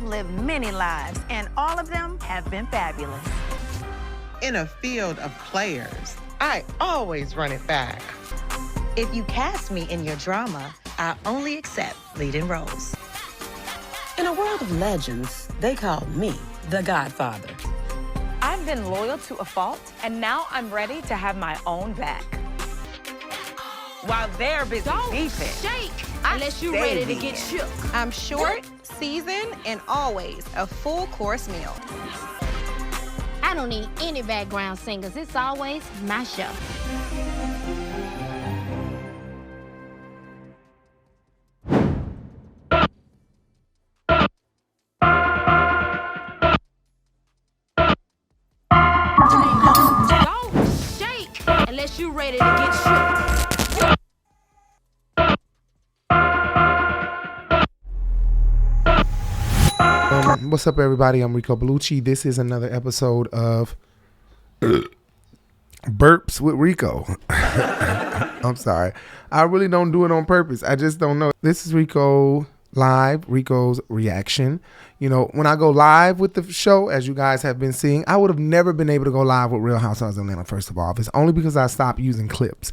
lived many lives, and all of them have been fabulous. In a field of players, I always run it back. If you cast me in your drama, I only accept leading roles. In a world of legends, they call me the Godfather. I've been loyal to a fault, and now I'm ready to have my own back. While they're busy beefing, shake unless you're ready to get shook. I'm short, seasoned, and always a full course meal. I don't need any background singers. It's always my show. Don't shake unless you're ready to get shook. What's up, everybody? I'm Rico Bellucci. This is another episode of Burps with Rico. I'm sorry. I really don't do it on purpose. I just don't know. This is Rico Live, Rico's reaction. You know, when I go live with the show, as you guys have been seeing, I would have never been able to go live with Real Housewives of Atlanta, first of all. It's only because I stopped using clips.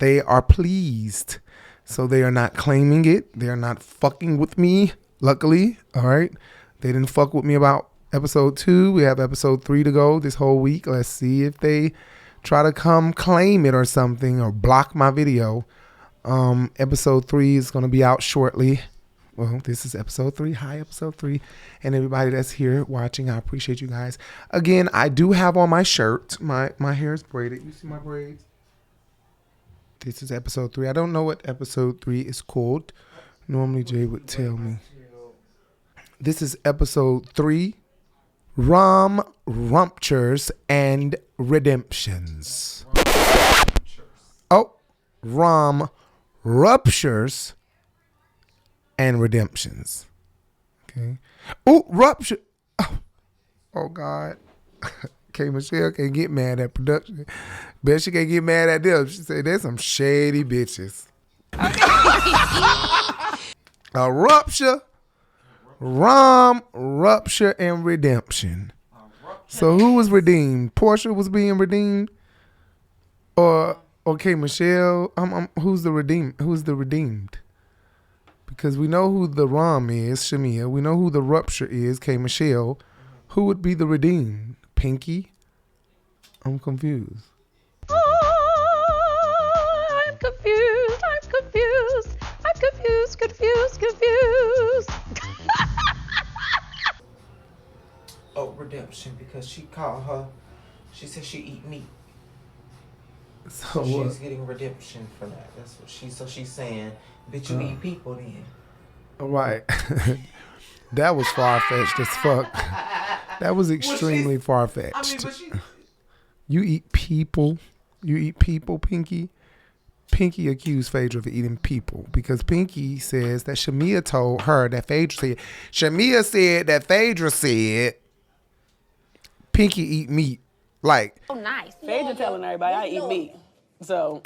They are pleased. So they are not claiming it. They are not fucking with me, luckily. All right. They didn't fuck with me about episode 2. We have episode 3 to go this whole week. Let's see if they try to come claim it or something or block my video. Episode 3 is going to be out shortly. Well, this is episode 3. Hi, episode 3. And everybody that's here watching, I appreciate you guys. Again, I do have on my shirt. My hair is braided. You see my braids? This is episode 3. I don't know what episode 3 is called. Normally, Jay would tell me. This is episode 3, Ruptures and Redemptions. Ruptures and Redemptions. Okay. Oh, rupture. Oh God. Okay, Michelle can't get mad at production. Bet she can't get mad at them. She said, there's some shady bitches. A rupture. Rupture and redemption. So who was redeemed? Porsha was being redeemed, or okay, Michelle. Who's the redeemed? Who's the redeemed? Because we know who the rum is, Shamea. We know who the rupture is, K. Michelle. Who would be the redeemed? Pinky. I'm confused. Oh, I'm confused. I'm confused. I'm confused. Confused. Oh, redemption, because she said she eat meat. So she's getting redemption for that. That's what she's saying, bitch, you eat people then. Right. That was far-fetched as fuck. That was extremely far-fetched. You eat people. You eat people, Pinky. Pinky accused Phaedra of eating people because Pinky says that Shamea told her that Phaedra said. Shamea said that Phaedra said Pinky eat meat. Like, Oh, nice. Phaedra telling everybody I eat meat. So,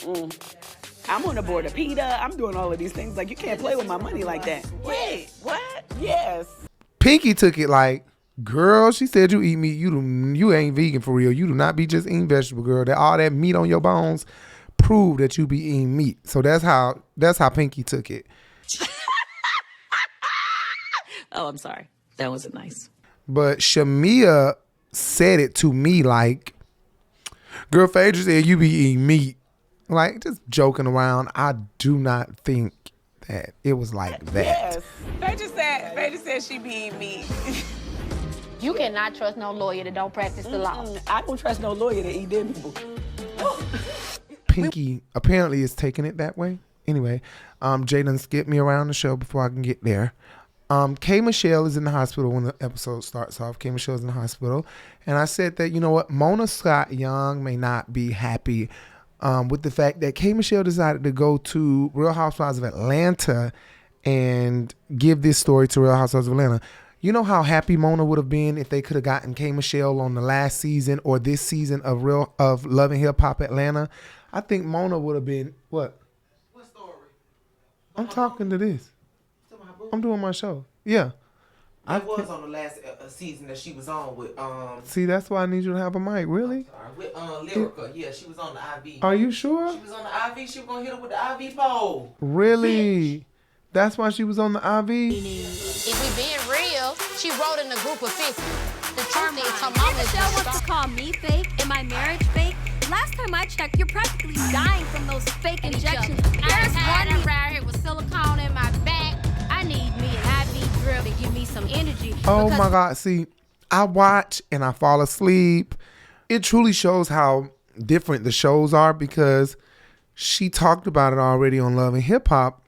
I'm on the board of PETA. I'm doing all of these things. Like, you can't play with my money like that. Wait, what? Yes. Pinky took it like, girl, she said you eat meat. You ain't vegan for real. You do not be just eating vegetable, girl. That all that meat on your bones prove that you be eating meat. So that's how Pinky took it. Oh, I'm sorry. That wasn't nice. But Shamea said it to me like, girl, Phaedra said you be eating meat. Like, just joking around. I do not think that it was like that. Yes. Phaedra said she be eating meat. You cannot trust no lawyer that don't practice the law. I don't trust no lawyer to eat them people. Pinky apparently is taking it that way. Anyway, Jay done skipped me around the show before I can get there. K. Michelle is in the hospital when the episode starts off. K. Michelle's in the hospital. And I said that, you know what, Mona Scott Young may not be happy with the fact that K. Michelle decided to go to Real Housewives of Atlanta and give this story to Real Housewives of Atlanta. You know how happy Mona would have been if they could have gotten K. Michelle on the last season or this season of Love and Hip Hop Atlanta? I think Mona would have been, what? What story? I'm talking to this. I'm doing my show. Yeah. I was on the last season that she was on with See, that's why I need you to have a mic. Really? With Lyrica. Yeah, she was on the IV. Are you sure? She was on the IV. She was gonna hit her with the IV pole. Really? That's why she was on the IV? If we being real, she wrote in a group of 50. The truth is her mama Michelle wants to call me fake and my marriage fake. Last time I checked, you're practically dying from those fake injections. There's one around here with silicone in my back. I need me an IV drill to give me some energy. Oh my God. See, I watch and I fall asleep. It truly shows how different the shows are because she talked about it already on Love and Hip Hop,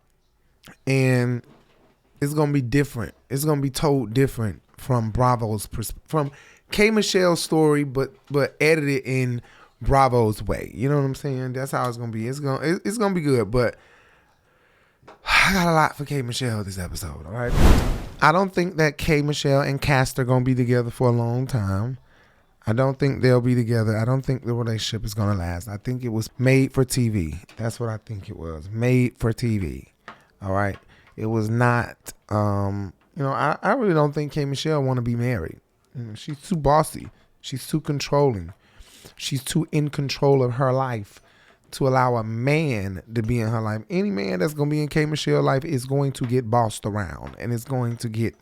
and it's going to be different. It's going to be told different from Bravo's from K. Michelle's story, but edited in Bravo's way. You know what I'm saying? That's how it's going to be. It's going to be good, but I got a lot for K. Michelle this episode, all right? I don't think that K. Michelle and Castor are going to be together for a long time. I don't think they'll be together. I don't think the relationship is going to last. I think it was made for TV. That's what I think it was. Made for TV. All right? It was not, I really don't think K. Michelle want to be married. She's too bossy. She's too controlling. She's too in control of her life to allow a man to be in her life. Any man that's going to be in K. Michelle's life is going to get bossed around, and it's going to get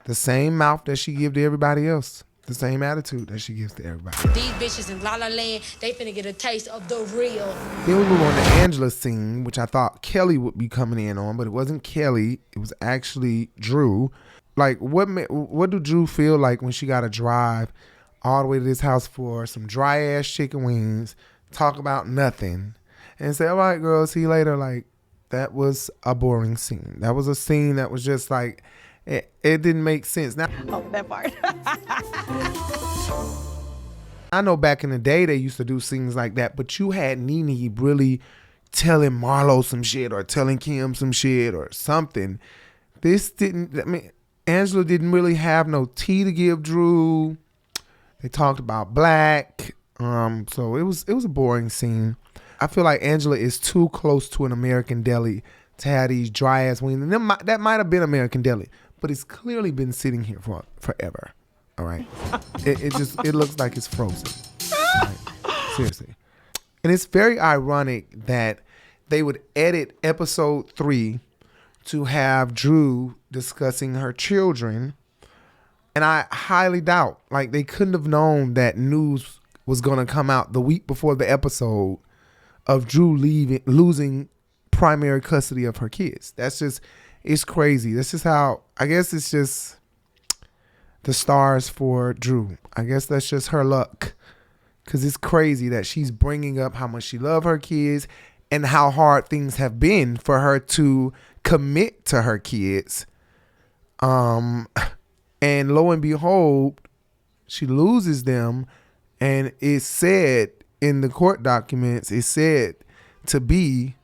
the same mouth that she give to everybody else, the same attitude that she gives to everybody. These bitches in La La Land, they finna get a taste of the real. Then we move on to Angela's scene, which I thought Kelli would be coming in on, but it wasn't Kelli. It was actually Drew. Like, what do Drew feel like when she got to drive all the way to this house for some dry-ass chicken wings, talk about nothing, and say, all right, girl, see you later? Like, that was a boring scene. That was a scene that was just like, it didn't make sense. Now, that part. I know back in the day they used to do scenes like that, but you had Nene really telling Marlo some shit or telling Kim some shit or something. This didn't, Angela didn't really have no tea to give Drew. They talked about black. So it was a boring scene. I feel like Angela is too close to an American Deli to have these dry ass wings. And that might have been American Deli, but it's clearly been sitting here for forever. All right, it looks like it's frozen. Right? Seriously, and it's very ironic that they would edit episode 3 to have Drew discussing her children, and I highly doubt, like, they couldn't have known that news was going to come out the week before the episode of Drew losing primary custody of her kids. That's just, it's crazy. That's just how, I guess it's just the stars for Drew. I guess that's just her luck, because it's crazy that she's bringing up how much she loves her kids and how hard things have been for her to commit to her kids. And lo and behold, she loses them. And it's said in the court documents, it's said to be,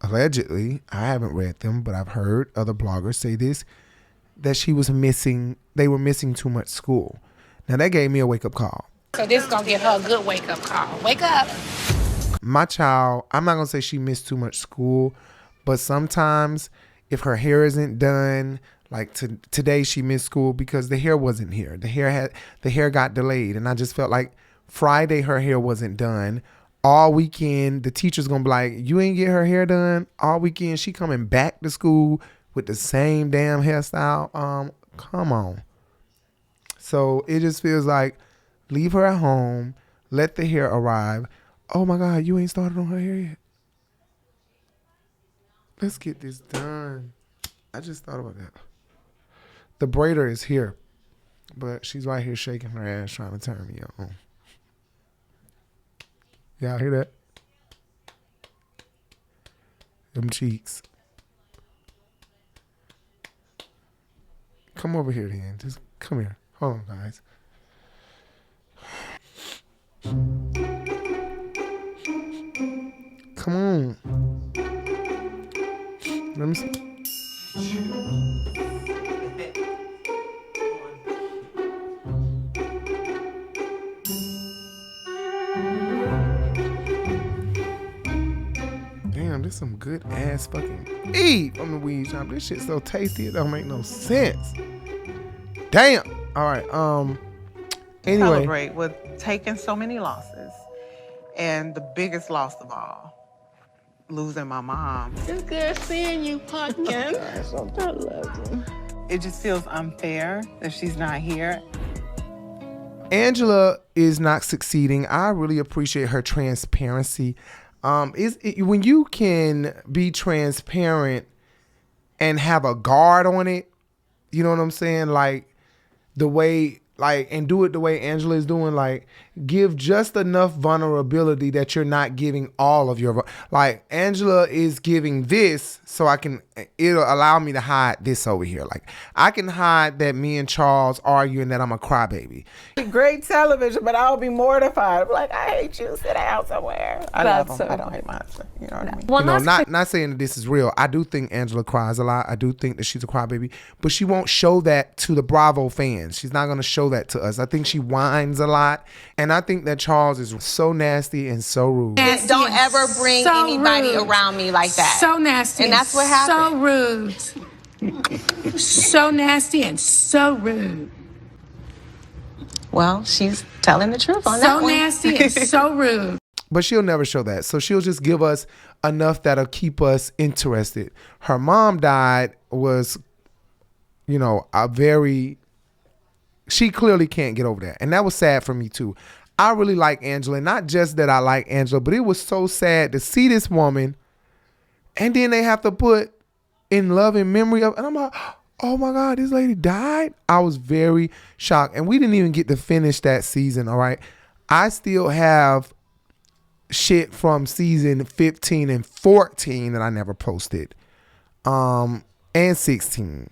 allegedly, I haven't read them, but I've heard other bloggers say this, that they were missing too much school. Now that gave me a wake-up call. So this is going to give her a good wake-up call. Wake up. My child, I'm not going to say she missed too much school, but sometimes if her hair isn't done, like today she missed school because the hair wasn't here. The hair got delayed, and I just felt like Friday her hair wasn't done. All weekend the teacher's gonna be like, you ain't get her hair done all weekend. She coming back to school with the same damn hairstyle. Come on. So it just feels like, leave her at home, let the hair arrive. Oh my God, you ain't started on her hair yet. Let's get this done. I just thought about that. The braider is here, but she's right here shaking her ass trying to turn me on. Y'all hear that? Them cheeks. Come over here then. Just come here. Hold on, guys. Come on. Let me see. Damn, this some good ass fucking eat from the weed shop. This shit's so tasty, it don't make no sense. Damn. All right. Anyway. Celebrate with taking so many losses. And the biggest loss of all, losing my mom. It's good seeing you, Pumpkin. I love you. It just feels unfair that she's not here. Angela is not succeeding. I really appreciate her transparency. When you can be transparent and have a guard on it, you know what I'm saying? Like the way, like, and do it the way Angela is doing, like give just enough vulnerability that you're not giving all of your, like Angela is giving this so it'll allow me to hide this over here. Like I can hide that me and Charles arguing that I'm a crybaby. Great television, but I'll be mortified. I'm like, I hate you, sit down somewhere. I love him. I don't hate my husband. You know what I mean? Well, not saying that this is real. I do think Angela cries a lot. I do think that she's a crybaby, but she won't show that to the Bravo fans. She's not going to show that to us. I think she whines a lot, and I think that Charles is so nasty and so rude. Don't ever bring anybody around me like that. So nasty. And that's what happened. So rude. So nasty and so rude. Well, she's telling the truth on that one. So nasty and so rude. But she'll never show that. So she'll just give us enough that'll keep us interested. Her mom died was, she clearly can't get over that. And that was sad for me too. I really like Angela. Not just that I like Angela, but it was so sad to see this woman and then they have to put in love and memory of, and I'm like, oh my God, this lady died? I was very shocked. And we didn't even get to finish that season, all right? I still have shit from season 15 and 14 that I never posted. And 16.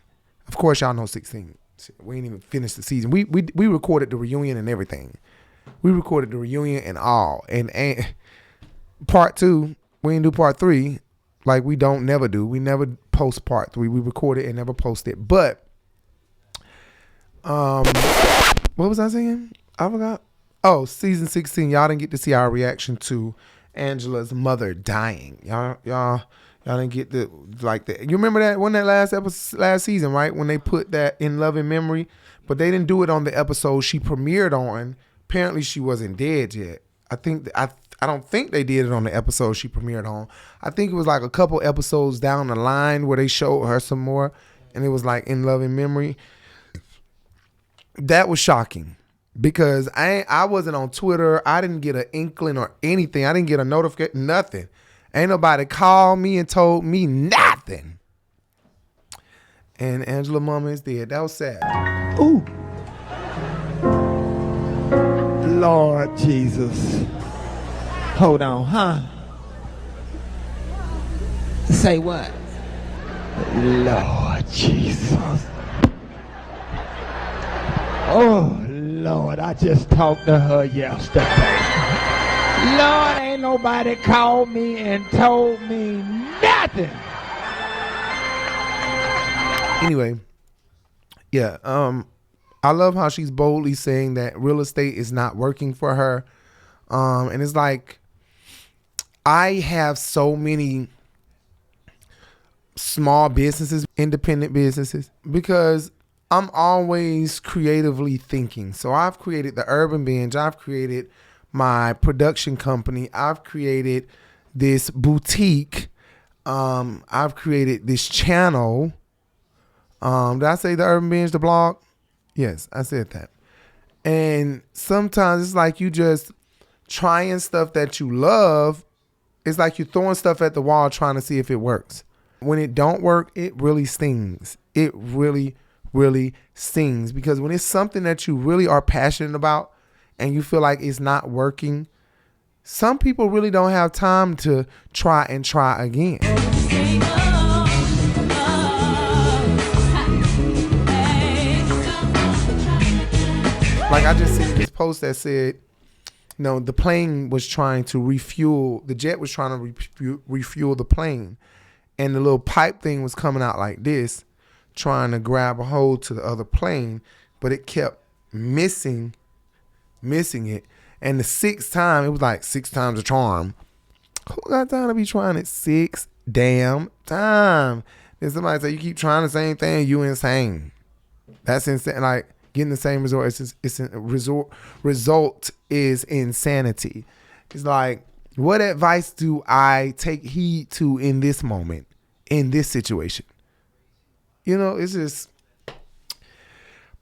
Of course, y'all know 16. We ain't even finished the season. We recorded the reunion and everything. We recorded the reunion and all. And part 2, we didn't do part 3. Like we don't never do. We never post part 3. We record it and never post it. But what was I saying? I forgot. Oh, season 16. Y'all didn't get to see our reaction to Angela's mother dying. Y'all didn't get the You remember that when that last season, right? When they put that in love and memory, but they didn't do it on the episode she premiered on. Apparently she wasn't dead yet. I don't think they did it on the episode she premiered on. I think it was like a couple episodes down the line where they showed her some more, and it was like in love and memory. That was shocking because I wasn't on Twitter. I didn't get an inkling or anything. I didn't get a notification, nothing. Ain't nobody called me and told me nothing. And Angela mama is dead. That was sad. Ooh. Lord Jesus. Hold on, huh? Say what? Lord Jesus. Oh, Lord, I just talked to her yesterday. Lord, ain't nobody called me and told me nothing. Anyway, yeah, I love how she's boldly saying that real estate is not working for her. And it's like, I have so many small businesses, independent businesses, because I'm always creatively thinking. So I've created the Urban Binge. I've created my production company. I've created this boutique. I've created this channel. Did I say the Urban Binge, the blog? Yes, I said that. And sometimes it's like you just trying stuff that you love. It's like you're throwing stuff at the wall trying to see if it works. When it don't work, it really stings. It really, really stings. Because when it's something that you really are passionate about and you feel like it's not working, some people really don't have time to try and try again. Like I just seen this post that said, the plane was trying to refuel, the jet was trying to refuel the plane. And the little pipe thing was coming out like this, trying to grab a hold to the other plane, but it kept missing it. And the 6th time, it was like 6 times a charm. Who got time to be trying it 6 damn times? Then somebody say, you keep trying the same thing, you insane. That's insane. Like, getting the same result. Result is insanity. It's like, what advice do I take heed to in this moment, in this situation? You know, it's just.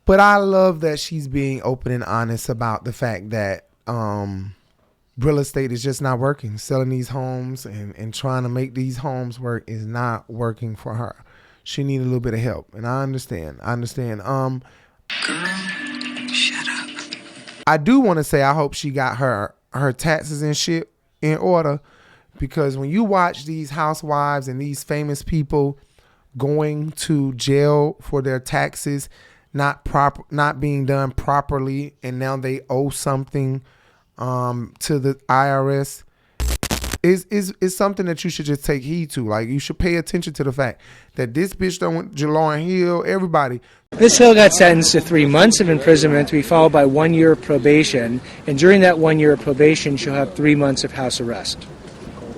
But I love that she's being open and honest about the fact that real estate is just not working. Selling these homes and trying to make these homes work is not working for her. She needed a little bit of help, and I understand. Girl, shut up. I do want to say I hope she got her taxes and shit in order, because when you watch these housewives and these famous people going to jail for their taxes not being done properly, and now they owe something to the IRS, is something that you should just take heed to. Like, you should pay attention to the fact that this bitch done went to Lauryn Hill, everybody. Ms. Hill got sentenced to 3 months of imprisonment to be followed by 1 year of probation, and during that 1 year of probation, she'll have 3 months of house arrest.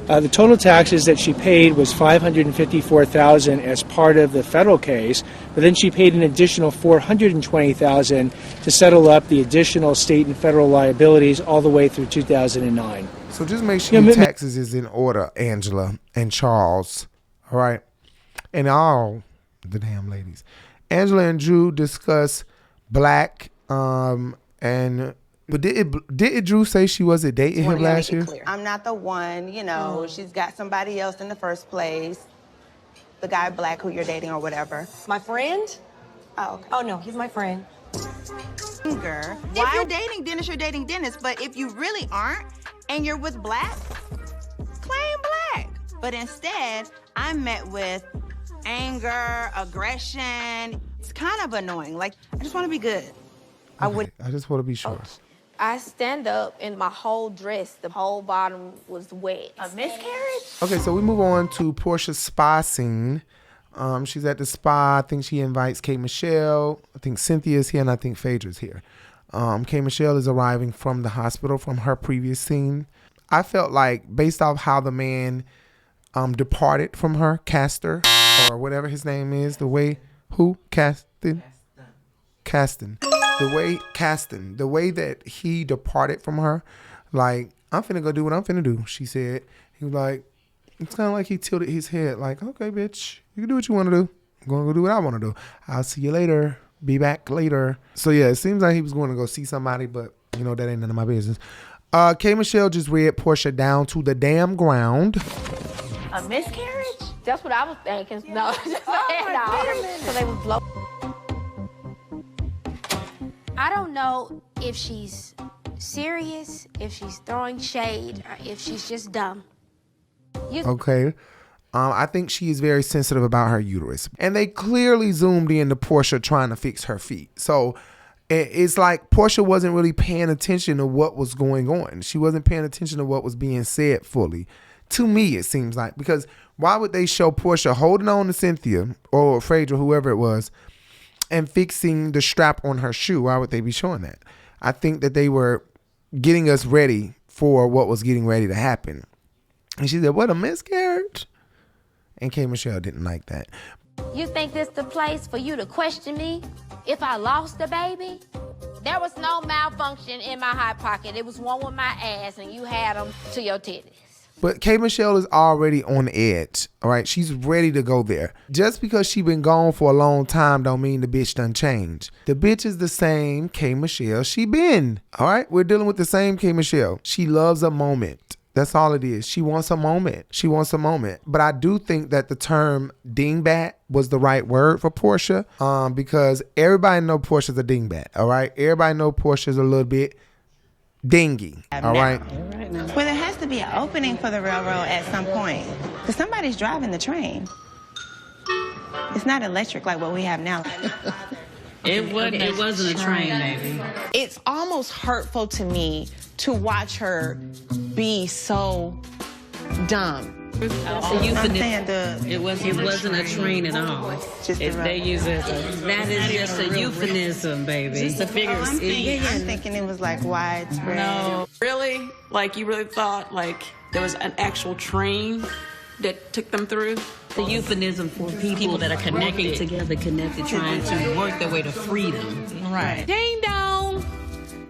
The total taxes that she paid was $554,000 as part of the federal case, but then she paid an additional $420,000 to settle up the additional state and federal liabilities all the way through 2009. So just make sure your taxes is in order, Angela and Charles, all right? And all the damn ladies. Angela and Drew discuss Black but did Drew say she wasn't dating him last year? I'm not the one, you know. She's got somebody else in the first place. The guy Black who you're dating or whatever. My friend? Oh, okay. Oh, no, he's my friend. If you're dating Dennis, you're dating Dennis. But if you really aren't and you're with Black, claim Black. But instead, I'm met with anger, aggression. It's kind of annoying. Like, I just want to be good. Okay, I just want to be sure. I stand up and my whole dress, the whole bottom was wet. A miscarriage? Okay, so we move on to Porsha's spa scene. She's at the spa. I think she invites K. Michelle. I think Cynthia's here, and I think Phaedra's here. K. Michelle is arriving from the hospital from her previous scene. I felt like, based off how the man departed from her, Castor, or whatever his name is, the way the way that he departed from her, like, I'm finna go do what I'm finna do, she said. He was like, it's kind of like he tilted his head, like, okay, bitch, you can do what you want to do. I'm going to go do what I want to do. I'll see you later. Be back later. So, yeah, it seems like he was going to go see somebody, but, you know, that ain't none of my business. K. Michelle just read Porsha down to the damn ground. A miscarriage? That's what I was thinking. No, so they would blow. I don't know if she's serious, if she's throwing shade, or if she's just dumb. Okay. I think she is very sensitive about her uterus. And they clearly zoomed in to Porsha trying to fix her feet. So it's like Porsha wasn't really paying attention to what was going on. She wasn't paying attention to what was being said fully. To me, it seems like. Because why would they show Porsha holding on to Cynthia or Phaedra, whoever it was, and fixing the strap on her shoe? Why would they be showing that? I think that they were getting us ready for what was getting ready to happen. And she said, what, a miscarriage? And K. Michelle didn't like that. You think this the place for you to question me if I lost the baby? There was no malfunction in my hot pocket. It was one with my ass, and you had them to your titties. But K. Michelle is already on the edge, all right? She's ready to go there. Just because she been gone for a long time don't mean the bitch done changed. The bitch is the same K. Michelle she been, all right? We're dealing with the same K. Michelle. She loves a moment. That's all it is. She wants a moment. She wants a moment. But I do think that the term dingbat was the right word for Porsha, because everybody know Porsha's a dingbat, all right? Everybody know Porsha's a little bit dingy, all right? Well, there has to be an opening for the railroad at some point, because somebody's driving the train. It's not electric like what we have now. It wasn't a train, baby. It's almost hurtful to me to watch her be so dumb. It wasn't a train at all. They use it. That is just a euphemism, baby. Just a figure of speech. I'm thinking it was like widespread. No, really? Like, you really thought like there was an actual train that took them through. The euphemism for people that are connected together, trying to work their way to freedom. Right. Ding dong.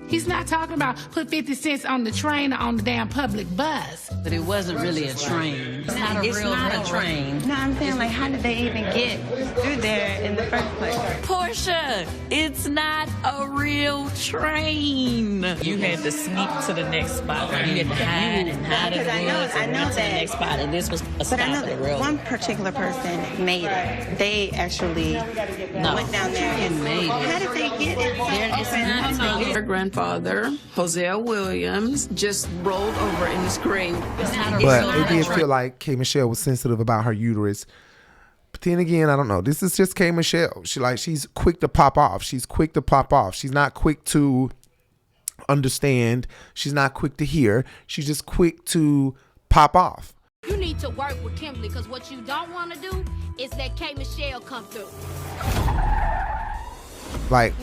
He's not talking about put 50 cents on the train or on the damn public bus. But it wasn't really a train. It's not a train. No, I'm saying, like, how did they even get through there in the first place? Porsha, it's not a real train. You had to sneak to the next spot. You had to hide and hide Because I know to the next spot, and this was a stop But I know at the that railroad. one particular person made it. They actually went down there and made it. How did they get it? Her grandfather, Hosea Williams, just rolled over in his grave. But it did feel like K. Michelle was sensitive about her uterus. But then again, I don't know. This is just K. Michelle. She's quick to pop off. She's quick to pop off. She's not quick to understand. She's not quick to hear. She's just quick to pop off. You need to work with Kimberly, because what you don't want to do is let K. Michelle come through. Like,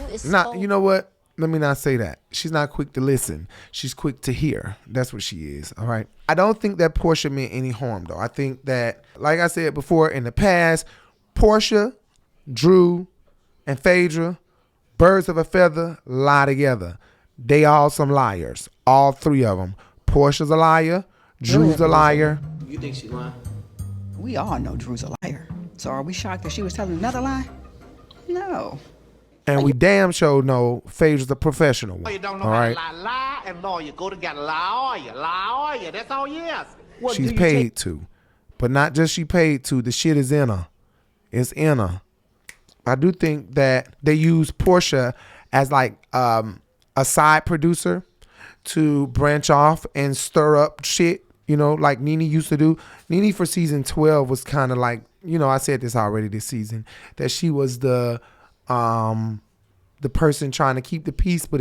you know what? Let me not say that. She's not quick to listen. She's quick to hear. That's what she is, all right? I don't think that Porsha meant any harm, though. I think that, like I said before, in the past, Porsha, Drew, and Phaedra, birds of a feather, lie together. They all some liars. All three of them. Porsha's a liar. Drew's a liar. You think she lying? We all know Drew's a liar. So are we shocked that she was telling another lie? No. And we damn sure know Phaedra's a professional one. You don't know all right? how to lie and lawyer go together. Lawyer. That's all yes. She's paid to. But not just she paid to, the shit is in her. It's in her. I do think that they use Porsha as like a side producer to branch off and stir up shit, you know, like Nene used to do. Nene for season 12 was kind of like, you know, I said this already this season, that she was the person trying to keep the peace, but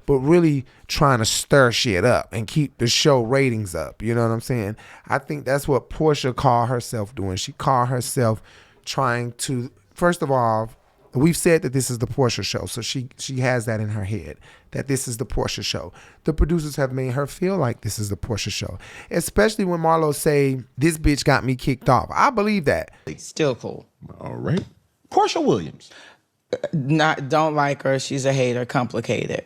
really trying to stir shit up and keep the show ratings up. You know what I'm saying? I think that's what Porsha called herself doing. She called herself trying to, first of all, we've said that this is the Porsha show, so she has that in her head, that this is the Porsha show. The producers have made her feel like this is the Porsha show, especially when Marlo say, this bitch got me kicked off. I believe that. Still cool. All right. Porsha Williams. Don't like her. She's a hater. Complicated.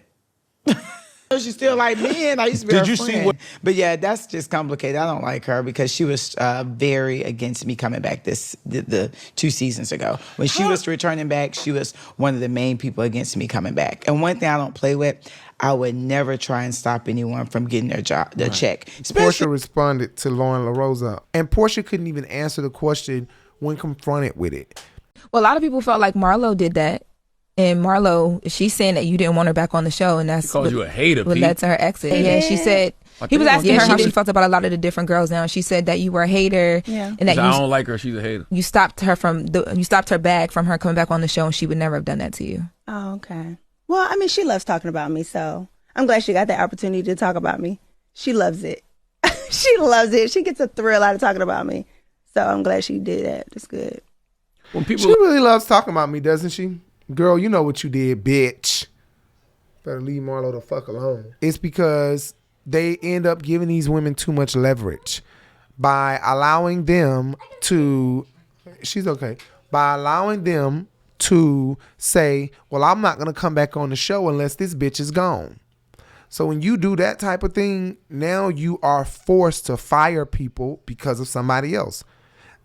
She's still like me, and I used to be Did her you friend. see what? But yeah, that's just complicated. I don't like her because she was very against me coming back the 2 seasons ago. When she was returning back, she was one of the main people against me coming back. And one thing I don't play with, I would never try and stop anyone from getting their check. Porsha responded to Lauren LaRosa, and Porsha couldn't even answer the question when confronted with it. Well, a lot of people felt like Marlo did that. And Marlo, she's saying that you didn't want her back on the show, and that's called you a hater, what Pete. led to her exit. Yeah, she said, he was asking her how she felt about a lot of the different girls now, and she said that you were a hater, and that I don't like her, she's a hater. You stopped her bag from her coming back on the show, and she would never have done that to you. Oh, okay. Well, I mean, she loves talking about me, so I'm glad she got the opportunity to talk about me. She loves it. She loves it. She gets a thrill out of talking about me. So I'm glad she did that. That's good. She really loves talking about me, doesn't she? Girl, you know what you did, bitch. Better leave Marlo the fuck alone. It's because they end up giving these women too much leverage by allowing them to, by allowing them to say, well, I'm not going to come back on the show unless this bitch is gone. So when you do that type of thing, now you are forced to fire people because of somebody else.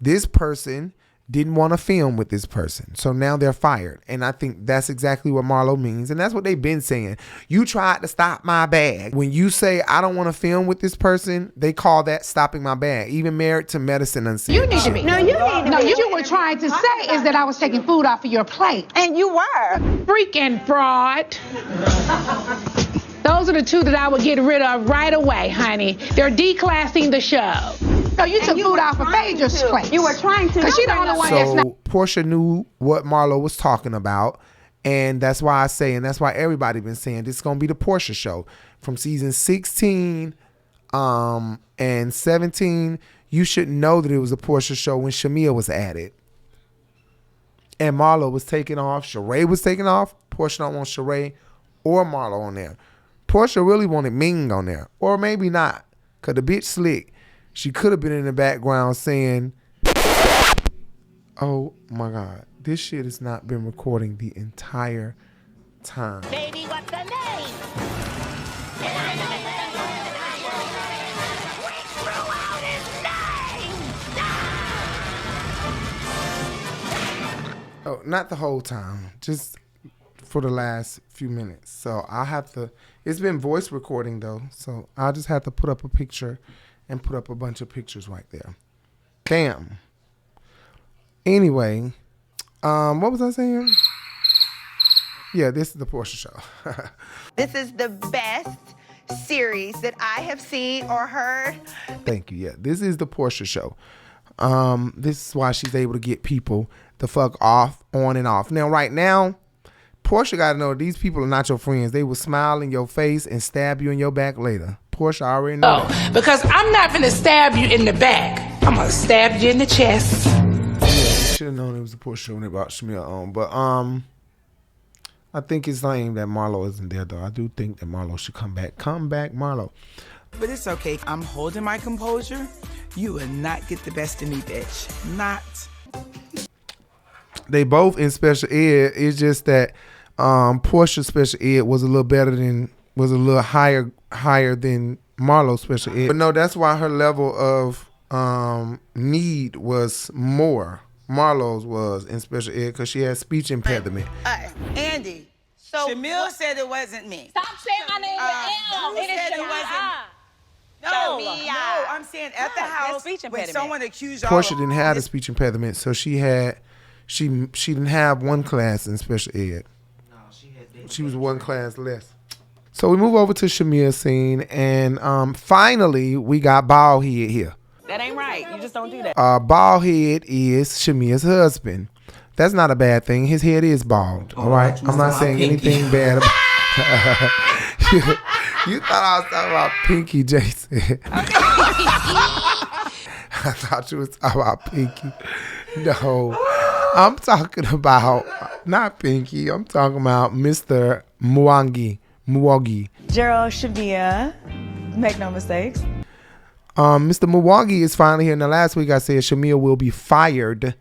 This person didn't want to film with this person, so now they're fired. And I think that's exactly what Marlo means, and that's what they've been saying. You tried to stop my bag. When you say I don't want to film with this person, they call that stopping my bag. Even Married to Medicine and You need to be. No, you need to be. You were trying to say is that I was taking food off of your plate. And you were. Freaking fraud. Those are the two that I would get rid of right away, honey. They're declassing the show. No, you took food off of Phaedra's plate. You were trying to. Because she's the only one that's not. So Porsha knew what Marlo was talking about, and that's why I say, and that's why everybody been saying this is gonna be the Porsha show from season 16 and 17. You should know that it was a Porsha show when Shamea was added, and Marlo was taken off. Sheree was taken off. Porsha don't want Sheree or Marlo on there. Porsha really wanted Ming on there, or maybe not, cause the bitch slick. She could have been in the background saying, oh my God, this shit has not been recording the entire time. Baby, what's the name? Oh, not the whole time, just for the last few minutes. So I'll have to, it's been voice recording though, so I'll just have to put up a picture and put up a bunch of pictures right there. Damn. Anyway, what was I saying? Yeah, this is the Porsha show. This is the best series that I have seen or heard. Thank you. Yeah, this is the Porsha show. This is why she's able to get people the fuck off, on and off. Now, right now, Porsha got to know these people are not your friends. They will smile in your face and stab you in your back later. Porsha already know that. Because I'm not gonna stab you in the back. I'm gonna stab you in the chest. Yeah, you should have known it was a Porsha show when they brought Shamea on. But I think it's lame that Marlo isn't there, though. I do think that Marlo should come back. Come back, Marlo. But it's okay. I'm holding my composure. You will not get the best of me, bitch. Not. They both in special ed. It's just that Porsha's special ed was a little better than, was a little higher than Marlo's special ed. But no, that's why her level of need was more. Marlo's was in special ed because she had speech impediment. Andy, so Shamea said it wasn't me. Stop saying my name with L. It said it wasn't. No, I'm saying at the house when someone accused y'all. Porsha didn't have a speech impediment, so she didn't have one class in special ed. No, she was one class less. So we move over to Shamea's scene, and finally we got Bald Head here. That ain't right. You just don't do that. Bald Head is Shamea's husband. That's not a bad thing. His head is bald. All right, I'm not saying anything bad about. You thought I was talking about Pinky, Jason. I thought you was talking about Pinky. No, I'm talking about not Pinky. I'm talking about Mr. Muwangi. Gerald, Shamea, make no mistakes. Mr. Muwangi is finally here. Now, last week I said Shamea will be fired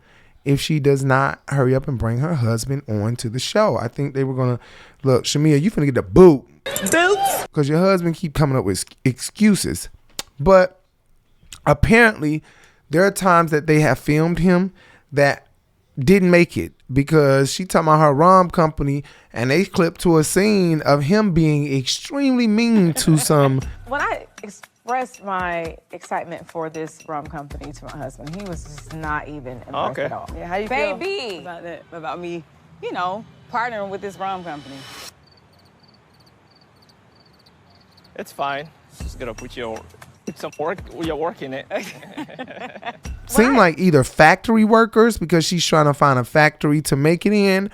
if she does not hurry up and bring her husband on to the show. I think they were gonna look, Shamea, you finna get the boot. Boots? Because your husband keep coming up with excuses. But apparently there are times that they have filmed him that didn't make it because she talking about her rum company and they clipped to a scene of him being extremely mean to some. When I expressed my excitement for this rum company to my husband, he was just not even impressed at all. Yeah, how you feel about that? About me, partnering with this rum company? It's fine. Just gotta put some work. Your work in it. Seem like either factory workers because she's trying to find a factory to make it in,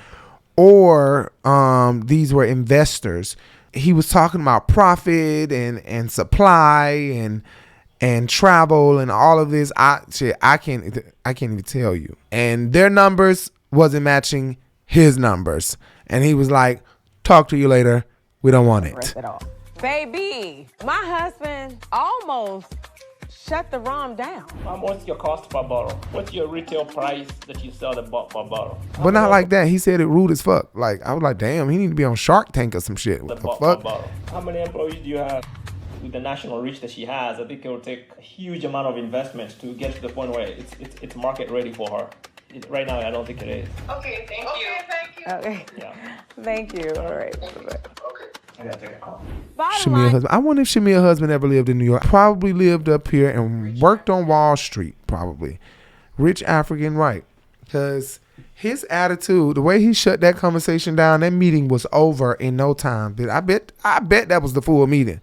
or these were investors. He was talking about profit and supply and travel and all of this. I can't even tell you. And their numbers wasn't matching his numbers. And he was like, "Talk to you later. We don't want it." Baby, my husband almost shut the rum down. What's your cost per bottle? What's your retail price that you sell the per bottle? But not like that. He said it rude as fuck. Like, I was like, damn, he need to be on Shark Tank or some shit. What the fuck? How many employees do you have? With the national reach that she has, I think it will take a huge amount of investment to get to the point where it's market ready for her. Right now, I don't think it is. Okay, thank you. Okay. Yeah. Thank you. All right. Okay. I gotta take a call. Shamea husband. I wonder if Shamea's husband ever lived in New York. Probably lived up here and worked on Wall Street. Probably. Rich African, right? Because his attitude, the way he shut that conversation down, that meeting was over in no time. I bet that was the full meeting.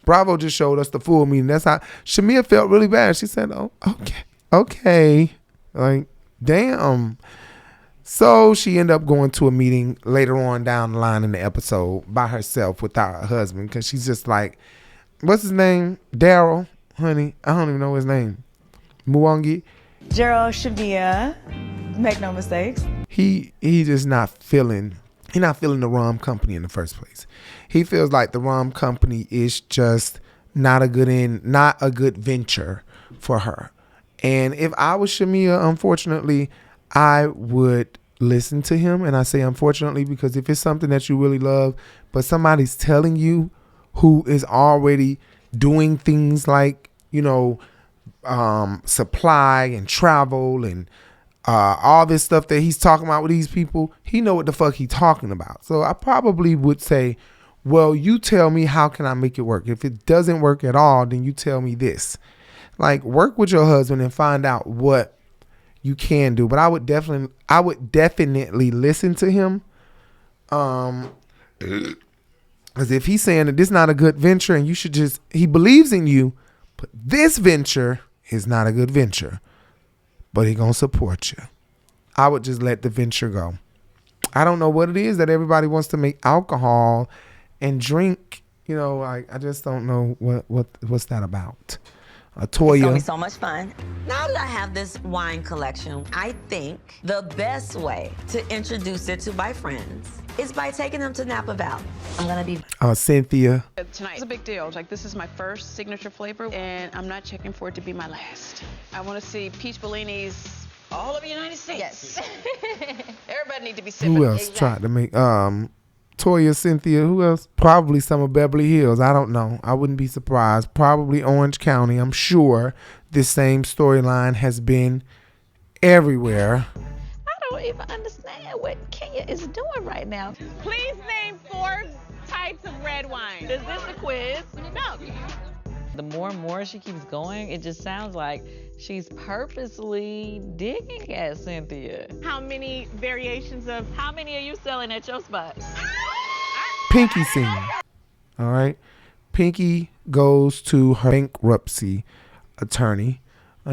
Bravo just showed us the full meeting. That's how Shamea felt really bad. She said, "Oh, okay, like damn." So she ended up going to a meeting later on down the line in the episode by herself without her husband because she's just like, what's his name? Daryl, honey. I don't even know his name. Muwangi. Gerald, Shamea, make no mistakes. He just not feeling. He's not feeling the rum company in the first place. He feels like the rum company is just not a good venture for her. And if I was Shamea, unfortunately, I would listen to him. And I say unfortunately because if it's something that you really love, but somebody's telling you who is already doing things like, you know, supply and travel and all this stuff that he's talking about with these people, he know what the fuck he's talking about. So I probably would say, well, you tell me how can I make it work? If it doesn't work at all, then you tell me this. Like, work with your husband and find out what you can do. But I would definitely listen to him. Because if he's saying that this is not a good venture and you should just, he believes in you, but this venture is not a good venture, but he gonna support you, I would just let the venture go. I don't know what it is that everybody wants to make alcohol and drink. You know, I just don't know what's that about. Toya. It's gonna be so much fun. Now that I have this wine collection, I think the best way to introduce it to my friends is by taking them to Napa Valley. I'm gonna be Cynthia. Tonight's a big deal. Like, this is my first signature flavor, and I'm not checking for it to be my last. I want to see peach bellinis all over the United States. Yes. Everybody need to be sipping. Who else tried to make Toya, Cynthia, who else? Probably some of Beverly Hills. I don't know. I wouldn't be surprised. Probably Orange County. I'm sure this same storyline has been everywhere. I don't even understand what Kenya is doing right now. Please name 4 types of red wine. Is this a quiz? No. The more and more she keeps going, it just sounds like she's purposely digging at Cynthia. How many variations of... How many are you selling at your spot? Pinky scene. All right. Pinky goes to her bankruptcy attorney.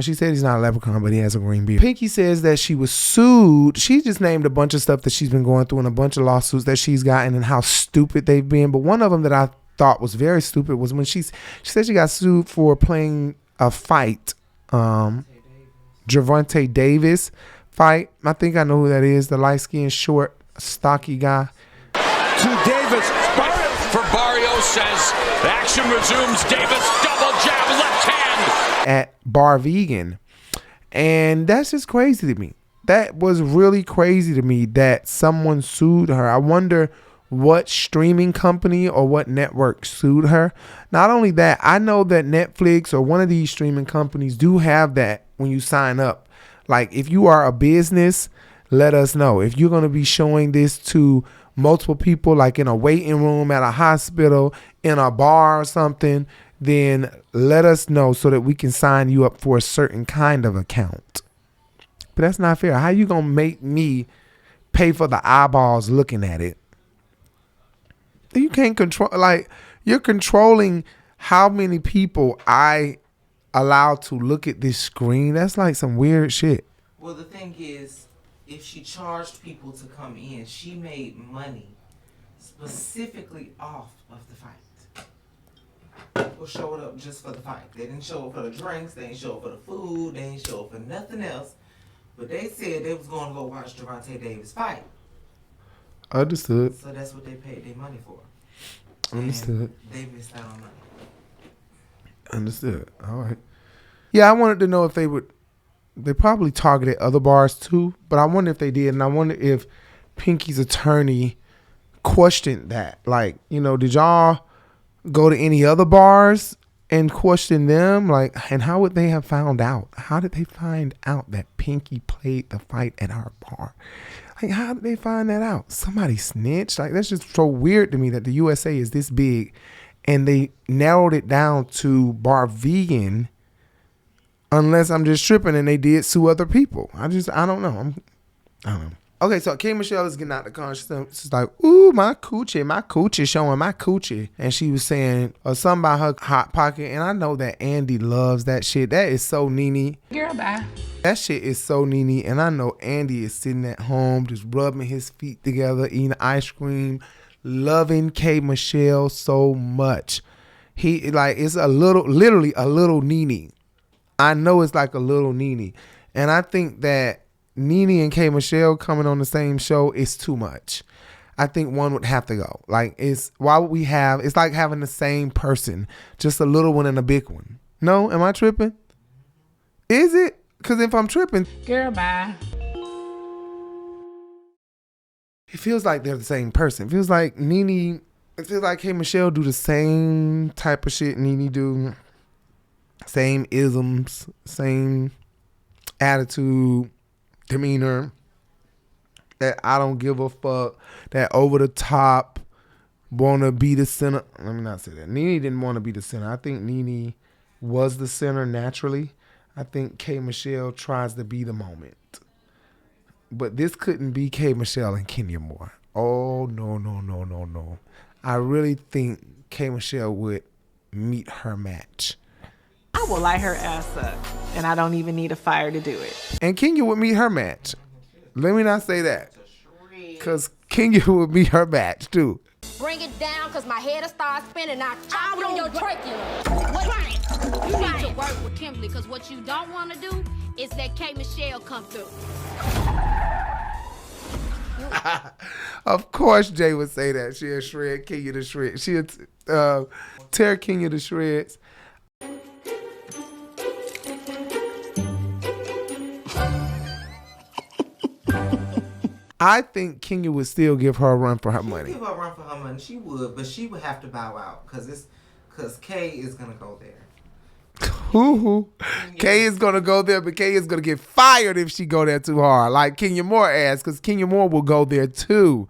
She said he's not a leprechaun, but he has a green beard. Pinky says that she was sued. She just named a bunch of stuff that she's been going through and a bunch of lawsuits that she's gotten and how stupid they've been. But one of them that I thought was very stupid was when she said she got sued for playing a fight. Gervonta Davis fight. I think I know who that is. The light-skinned, short, stocky guy. To Davis, but for Barrio says the action resumes. Davis double jab, left hand at Bar Vegan, and that's just crazy to me. That was really crazy to me that someone sued her. I wonder what streaming company or what network sued her. Not only that, I know that Netflix or one of these streaming companies do have that when you sign up. Like, if you are a business, let us know. If you're going to be showing this to multiple people, like in a waiting room at a hospital, in a bar or something, then let us know so that we can sign you up for a certain kind of account. But that's not fair. How you going to make me pay for the eyeballs looking at it? You can't control, like, you're controlling how many people I allow to look at this screen. That's like some weird shit. Well, the thing is, if she charged people to come in, she made money specifically off of the fight. People showed up just for the fight. They didn't show up for the drinks. They didn't show up for the food. They didn't show up for nothing else. But they said they was going to go watch Gervonta Davis fight. Understood. So that's what they paid their money for. Understood. And they missed out on money. Understood. All right. Yeah, I wanted to know if they would. They probably targeted other bars too, but I wonder if they did, and I wonder if Pinky's attorney questioned that. Like, you know, did y'all go to any other bars and question them? Like, and how would they have found out? How did they find out that Pinky played the fight at our bar? Like, how did they find that out? Somebody snitched? Like, that's just so weird to me that the USA is this big and they narrowed it down to Bar Vegan, unless I'm just tripping and they did sue other people. I don't know. I don't know. Okay, so K. Michelle is getting out the car. She's like, ooh, my coochie, showing my coochie. And she was saying something about her hot pocket. And I know that Andy loves that shit. That is so Nene. Girl, bye. That shit is so Nene. And I know Andy is sitting at home just rubbing his feet together, eating ice cream, loving K. Michelle so much. He, like, it's literally a little Nene. I know it's like a little Nene. And I think that Nene and K. Michelle coming on the same show is too much. I think one would have to go. Like, it's like having the same person, just a little one and a big one. No, am I tripping? Is it? Because if I'm tripping, Girl, bye. it feels like they're the same person. It feels like Nene. It feels like K. Michelle do the same type of shit Nene do. Same isms, same attitude, demeanor. That I don't give a fuck. That over the top, wanna be the center. Let me not say that. Nene didn't want to be the center. I think Nene was the center naturally. I think K. Michelle tries to be the moment. But this couldn't be K. Michelle and Kenya Moore. Oh, no. I really think K. Michelle would meet her match. I will light her ass up, and I don't even need a fire to do it. And Kenya would meet her match. Let me not say that. Because Kenya would meet her match, too. Bring it down, because my head will start spinning. Now chop on your trachea. You need to work with Kimberly, because what you don't want to do is let K. Michelle come through. Of course Jay would say that. She'll shred Kenya to shreds. She'll tear Kenya to shreds. I think Kenya would still give her a run for her money. Give her a run for her money. She would, but she would have to bow out because Kay is gonna go there. Who? Kay is gonna go there, but Kay is gonna get fired if she go there too hard, like Kenya Moore asked, because Kenya Moore will go there too.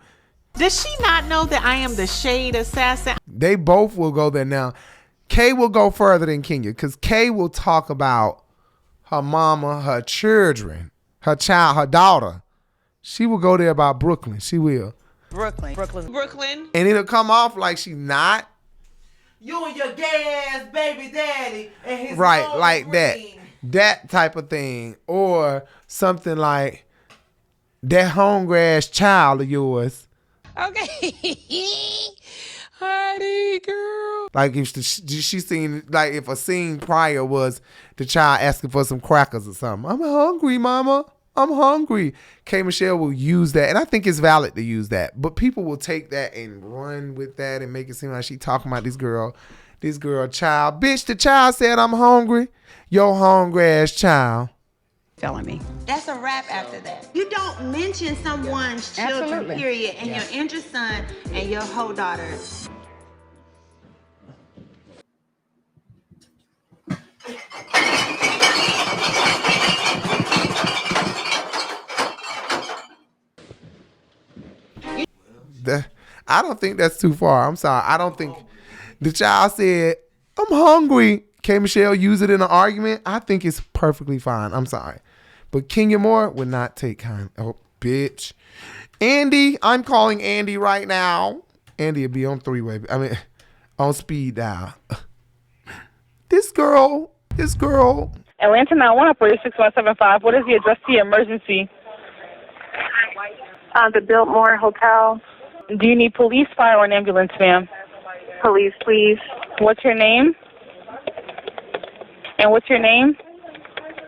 Does she not know that I am the shade assassin? They both will go there now. Kay will go further than Kenya, because Kay will talk about her mama, her children, her child, her daughter. She will go there about Brooklyn. She will. Brooklyn. And it'll come off like she's not. You and your gay ass baby daddy and his Right, own like ring. that type of thing. Or something like that hungry ass child of yours. Okay. Honey, girl. Like if she seen, like if a scene prior was the child asking for some crackers or something. I'm hungry, mama. I'm hungry. K. Michelle will use that, and I think it's valid to use that. But people will take that and run with that and make it seem like she talking about this girl child. Bitch, the child said I'm hungry. Your hungry ass child. Telling me. That's a wrap after that. You don't mention someone's children, Absolutely. period, and your injured son and your whole daughter. I don't think that's too far. I'm sorry. I don't think the child said, I'm hungry. K. Michelle use it in an argument. I think it's perfectly fine. I'm sorry. But Kenya Moore would not take kind. Oh, bitch. Andy, I'm calling Andy right now. Andy will be on three-way. On speed dial. This girl. Atlanta 911 operator 6175. What is the address to the emergency? The Biltmore Hotel. Do you need police, fire, or an ambulance, ma'am? Police, please. What's your name? And what's your name?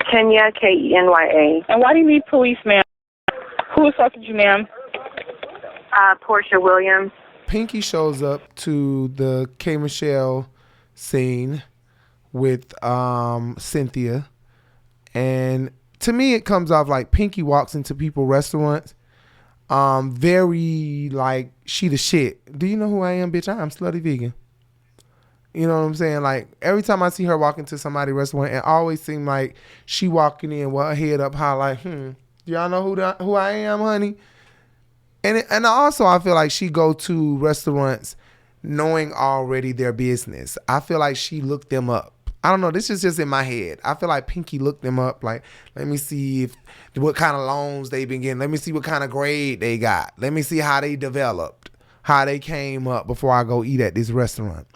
Kenya, Kenya. And why do you need police, ma'am? Who assaulted you, ma'am? Porsha Williams. Pinky shows up to the K. Michelle scene with Cynthia. And to me, it comes off like Pinky walks into people's restaurants. Very like she the shit. Do you know who I am, bitch? I am slutty vegan. You know what I'm saying? Like every time I see her walk into somebody's restaurant, it always seems like she walking in with her head up high, like, y'all know who I am, honey? And also I feel like she go to restaurants knowing already their business. I feel like she looked them up. I don't know. This is just in my head. I feel like Pinky looked them up. Like, let me see what kind of loans they've been getting. Let me see what kind of grade they got. Let me see how they developed, how they came up before I go eat at this restaurant.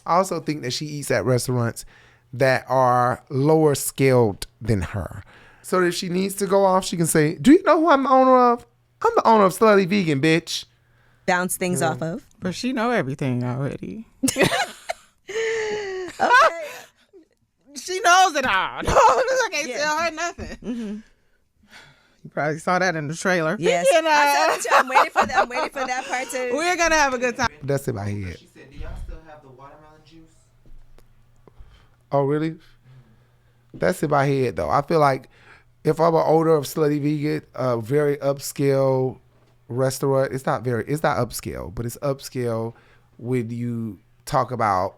I also think that she eats at restaurants that are lower scaled than her. So if she needs to go off, she can say, do you know who I'm the owner of? I'm the owner of Slutty Vegan, bitch. Bounce things off of. But she know everything already. Okay. She knows it all. I can't tell her nothing. Mm-hmm. You probably saw that in the trailer. Yes. I'm waiting for that part too. We're going to have a good time. That's in my head. She said, do y'all still have the watermelon juice? Oh, really? That's in my head, though. I feel like if I'm an owner of Slutty Vegan, a very upscale restaurant, it's not upscale, but it's upscale when you talk about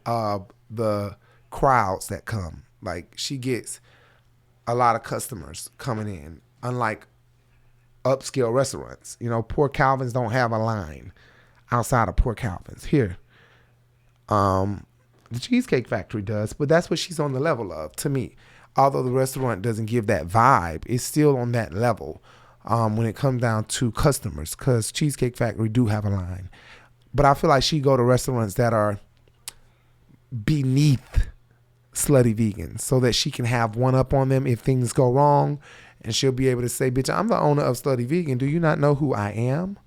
the crowds that come. Like, she gets a lot of customers coming in, unlike upscale restaurants. You know, Poor Calvin's don't have a line outside of Poor Calvin's. Here, the Cheesecake Factory does, but that's what she's on the level of, to me. Although the restaurant doesn't give that vibe, it's still on that level when it comes down to customers, because Cheesecake Factory do have a line. But I feel like she go to restaurants that are beneath Slutty Vegan so that she can have one up on them if things go wrong, and she'll be able to say, bitch, I'm the owner of Slutty Vegan. Do you not know who I am?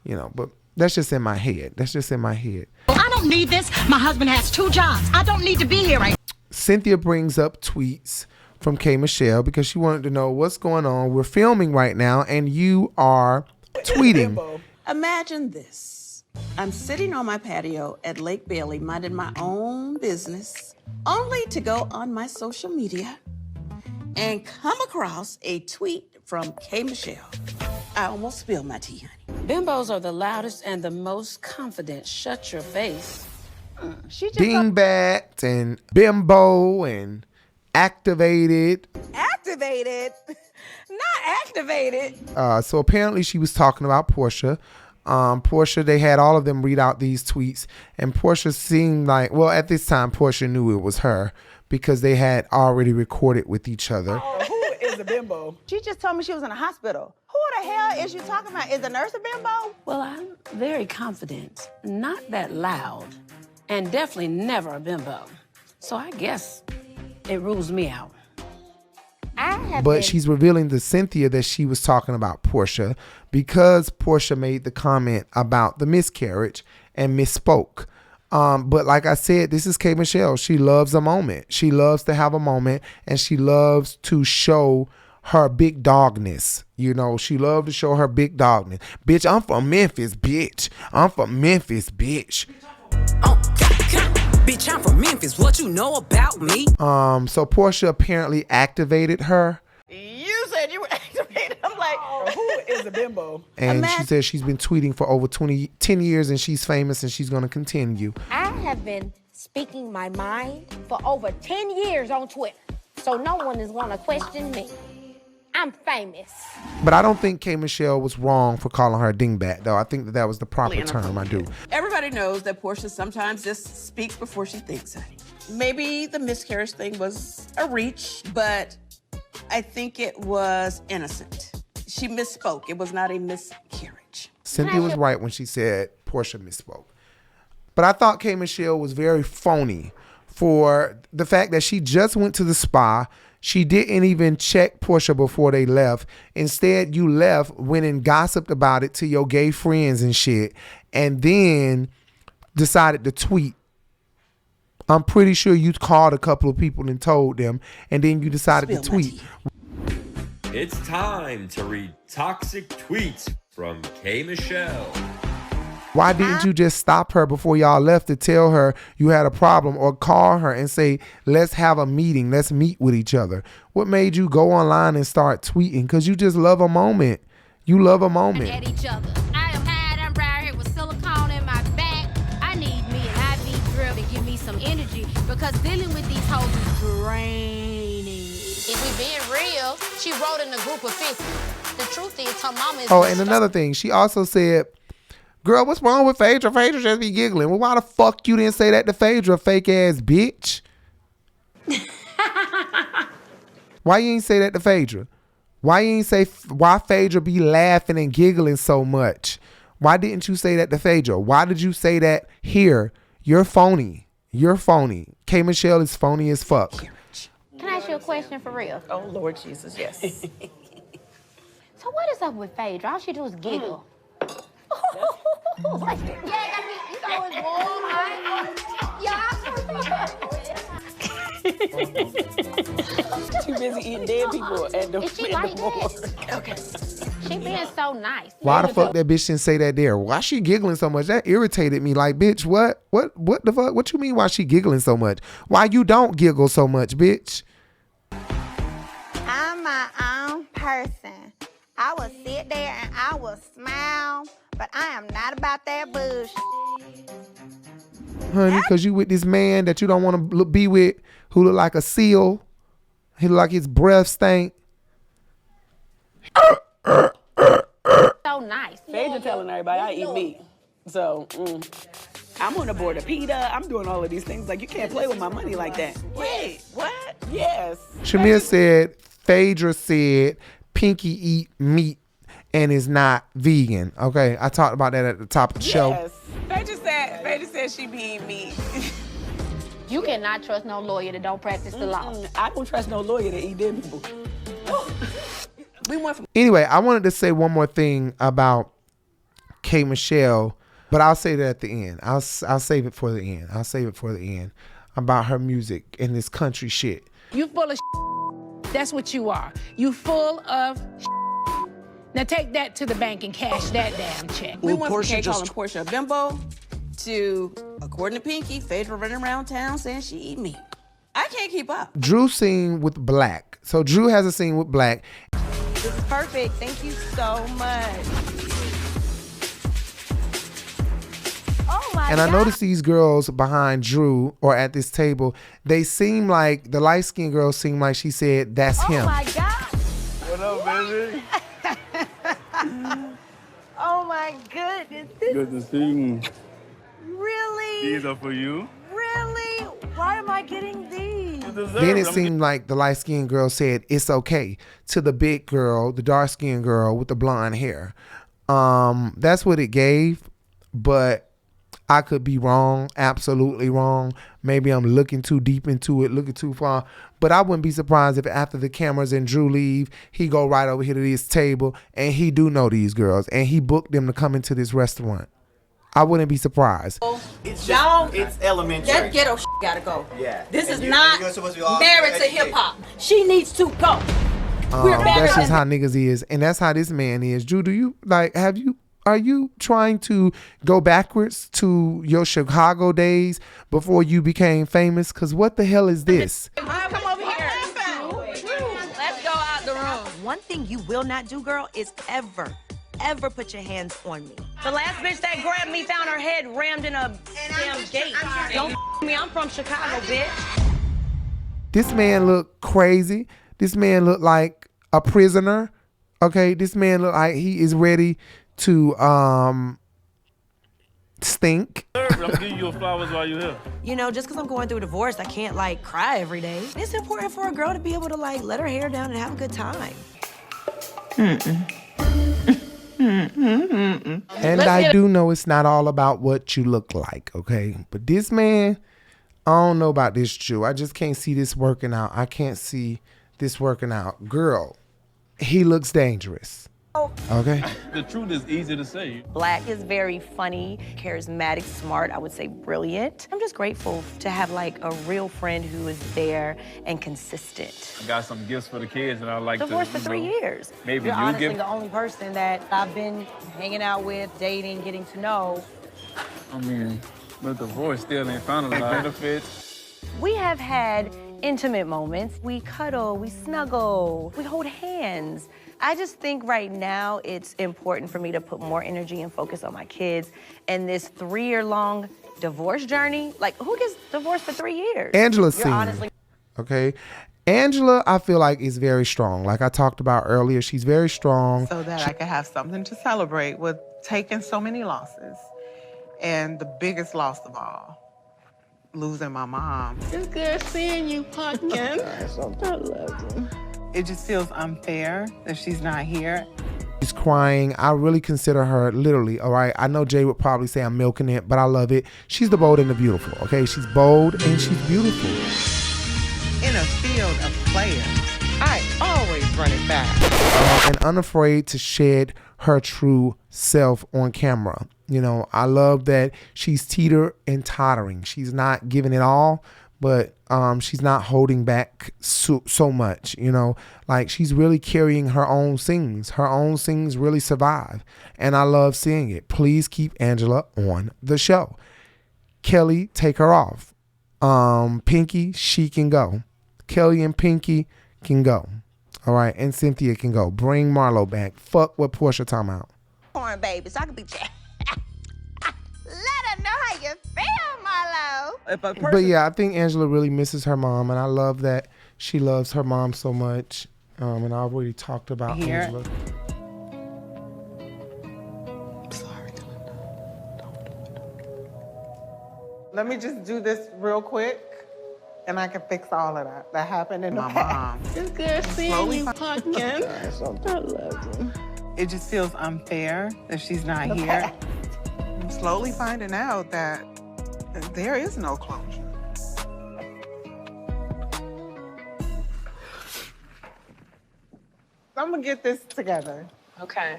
You know, but that's just in my head. I don't need this. My husband has 2 jobs. I don't need to be here right now. Cynthia brings up tweets from K. Michelle because she wanted to know what's going on. We're filming right now and you are tweeting. Imagine this. I'm sitting on my patio at Lake Bailey, minding my own business, only to go on my social media and come across a tweet from K. Michelle. I almost spilled my tea, honey. Bimbos are the loudest and the most confident. Shut your face. Dingbat and bimbo and activated. Activated? Not activated. So apparently she was talking about Porsha. Porsha, they had all of them read out these tweets, and Porsha seemed like, well, at this time, Porsha knew it was her because they had already recorded with each other. Oh, who is a bimbo? She just told me she was in a hospital. Who the hell is you talking about? Is the nurse a bimbo? Well, I'm very confident. Not that loud. And definitely never a bimbo. So I guess it rules me out. But she's revealing to Cynthia that she was talking about Porsha because Porsha made the comment about the miscarriage and misspoke. But like I said, this is K. Michelle. She loves a moment. She loves to have a moment, and she loves to show her big dogness. You know, she loves to show her big dogness. Bitch, I'm from Memphis, bitch. Bitch, I'm from Memphis. What you know about me? So Porsha apparently activated her. You said you were activated. I'm like, who is a bimbo? And she said she's been tweeting for over 10 years and she's famous and she's going to continue. I have been speaking my mind for over 10 years on Twitter, so no one is going to question me. I'm famous. But I don't think K. Michelle was wrong for calling her a dingbat, though. I think that was the proper term. I do. Everybody knows that Porsha sometimes just speaks before she thinks it. Maybe the miscarriage thing was a reach, but I think it was innocent. She misspoke. It was not a miscarriage. Cynthia was right when she said Porsha misspoke. But I thought K. Michelle was very phony for the fact that she just went to the spa. She didn't even check Porsha before they left. Instead, you left, went and gossiped about it to your gay friends and shit, and then decided to tweet. I'm pretty sure you called a couple of people and told them, and then you decided to tweet. It's time to read toxic tweets from K. Michelle. Why didn't you just stop her before y'all left to tell her you had a problem, or call her and say, let's have a meeting, let's meet with each other? What made you go online and start tweeting? Because you just love a moment. You love a moment. At each other. I am tired. I'm right here with silicone in my back. I need me an IV drill to give me some energy because dealing with these hoes is draining. If we being real, she wrote in a group of 50. The truth is her mama is... Oh, and another thing, she also said, girl, what's wrong with Phaedra? Phaedra just be giggling. Well, why the fuck you didn't say that to Phaedra, fake ass bitch? Why you ain't say that to Phaedra? Why you ain't say why Phaedra be laughing and giggling so much? Why didn't you say that to Phaedra? Why did you say that here? You're phony. You're phony. K. Michelle is phony as fuck. Can I ask you a question for real? Oh, Lord Jesus, yes. So what is up with Phaedra? All she do is giggle. Yeah, I mean, you know it's warm, right? Too busy eating dead people and the Okay. She being so nice. Why the fuck that bitch didn't say that there? Why she giggling so much? That irritated me. Like, bitch, what the fuck? What you mean why she giggling so much? Why you don't giggle so much, bitch? I'm my own person. I will sit there and I will smile, but I am not about that bullshit. Honey, because you with this man that you don't want to be with who look like a seal. He look like his breath stank. So nice. Phaedra telling everybody I eat meat. So, I'm on the board of PETA. I'm doing all of these things. Like, you can't play with my money like that. Wait, what? Yes. Shamea said, Phaedra said, Pinky eat meat and is not vegan. Okay, I talked about that at the top of the show. Yes. Phaedra said she be eating meat. You cannot trust no lawyer that don't practice the law. I don't trust no lawyer that eat dead people. We went from Anyway, I wanted to say one more thing about K. Michelle, but I'll say that at the end. I'll save it for the end. I'll save it for the end about her music and this country shit. You full of That's what you are. You full of Now take that to the bank and cash that damn check. We went from K calling Porsha a bimbo to, according to Pinky, Phaedra running around town saying she eat meat. I can't keep up. Drew scene with Black. So Drew has a scene with Black. This is perfect. Thank you so much. Oh my And I noticed these girls behind Drew or at this table, they seem like, the light-skinned girl seemed like she said, that's him. Oh my God. What up, baby? Oh my goodness. This Good to see you. really, These are for you. really, why am I getting these? Then it seemed like the light-skinned girl said, it's okay, to the big girl, the dark-skinned girl with the blonde hair. That's what it gave, but I could be wrong, absolutely wrong. Maybe I'm looking too deep into it, looking too far. But I wouldn't be surprised if after the cameras and Drew leave, he go right over here to this table and he do know these girls and he booked them to come into this restaurant. I wouldn't be surprised. It's Y'all, it's elementary. That ghetto gotta go. Yeah. This And is you- not and you're supposed to be all married to educated. hip hop. She needs to go. We're married. That's just how niggas is, and that's how this man is. Drew, do you are you trying to go backwards to your Chicago days before you became famous? Cause what the hell is this? Come over here. Let's go out the room. One thing you will not do, girl, is ever put your hands on me. The last bitch that grabbed me found her head rammed in a damn gate. Don't me, I'm from Chicago, bitch. This man look crazy. This man look like a prisoner. Okay, this man look like he is ready to stink. I'm giving you flowers while you're here. You know, just because I'm going through a divorce, I can't like cry every day. It's important for a girl to be able to like let her hair down and have a good time. And I do know it's not all about what you look like, okay? But this man, I don't know about this Jew. I just can't see this working out. I can't see this working out. Girl, he looks dangerous. Okay? The truth is easy to say. Black is very funny, charismatic, smart, I would say brilliant. I'm just grateful to have like a real friend who is there and consistent. I got some gifts for the kids, and I like Divorced to. for 3 years. Maybe You're you honestly give. the only person that I've been hanging out with, dating, getting to know. I mean, the divorce still ain't finalized. Benefits. We have had intimate moments. We cuddle, we snuggle, we hold hands. I just think right now it's important for me to put more energy and focus on my kids and this 3-year-long divorce journey. Like, who gets divorced for 3 years? Angela's You're scene. honestly- Okay? Angela, I feel like, is very strong. Like I talked about earlier, she's very strong. So that I could have something to celebrate with taking so many losses. And the biggest loss of all, losing my mom. It's good seeing you, Pumpkin. I love you. It just feels unfair that she's not here. She's crying. I really consider her literally, all right? I know Jay would probably say I'm milking it, but I love it. She's the bold and the beautiful, okay? She's bold and she's beautiful. In a field of players, I always run it back. And unafraid to shed her true self on camera. You know, I love that she's teeter and tottering. She's not giving it all, but she's not holding back so much, you know. Like, she's really carrying her own sings. Her own sings really survive. And I love seeing it. Please keep Angela on the show. Kelli, take her off. Pinky, she can go. Kelli and Pinky can go. All right, and Cynthia can go. Bring Marlo back. Fuck what Porsha talking about. Corn baby, so I can be let her know how you feel, Marlo. But yeah, I think Angela really misses her mom, and I love that she loves her mom so much. And I already talked about Angela. Let me just do this real quick, and I can fix all of that. That happened in the past. It's good seeing you, pumpkin. I love you. It just feels unfair that she's not here. I'm slowly finding out that there is no closure. I'm gonna get this together. Okay.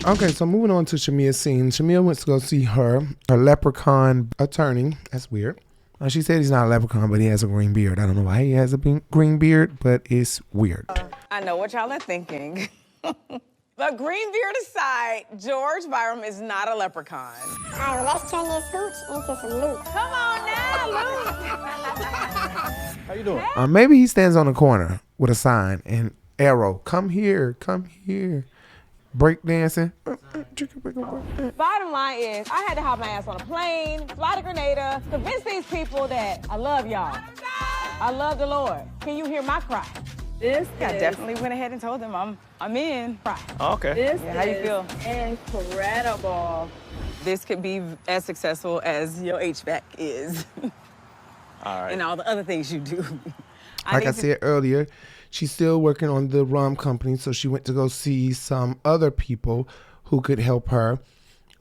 Okay, so moving on to Shamea's scene. Shamea went to go see her leprechaun attorney. That's weird. She said he's not a leprechaun, but he has a green beard. I don't know why he has a green beard, but it's weird. I know what y'all are thinking. But green beard aside, George Byram is not a leprechaun. All right, well, let's turn this hooch into some loot. Come on now, loot. How you doing? Maybe he stands on the corner with a sign and arrow. Come here, come here. Break dancing. Bottom line is, I had to hop my ass on a plane, fly to Grenada, convince these people that I love y'all. I love the Lord. Can you hear my cry? I definitely went ahead and told them I'm in. Cry. Okay. This how you feel? Incredible. This could be as successful as your HVAC is. All right. And all the other things you do. Like I said earlier, she's still working on the rum company, so she went to go see some other people who could help her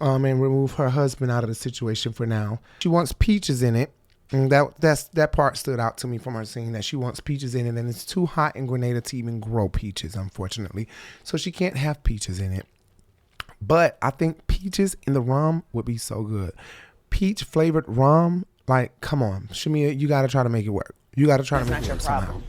and remove her husband out of the situation for now. She wants peaches in it. And that part stood out to me from her scene, that she wants peaches in it, and it's too hot in Grenada to even grow peaches, unfortunately. So she can't have peaches in it. But I think peaches in the rum would be so good. Peach flavored rum, like, come on, Shamea, you got to try to make it work. You got to try to make it work somehow.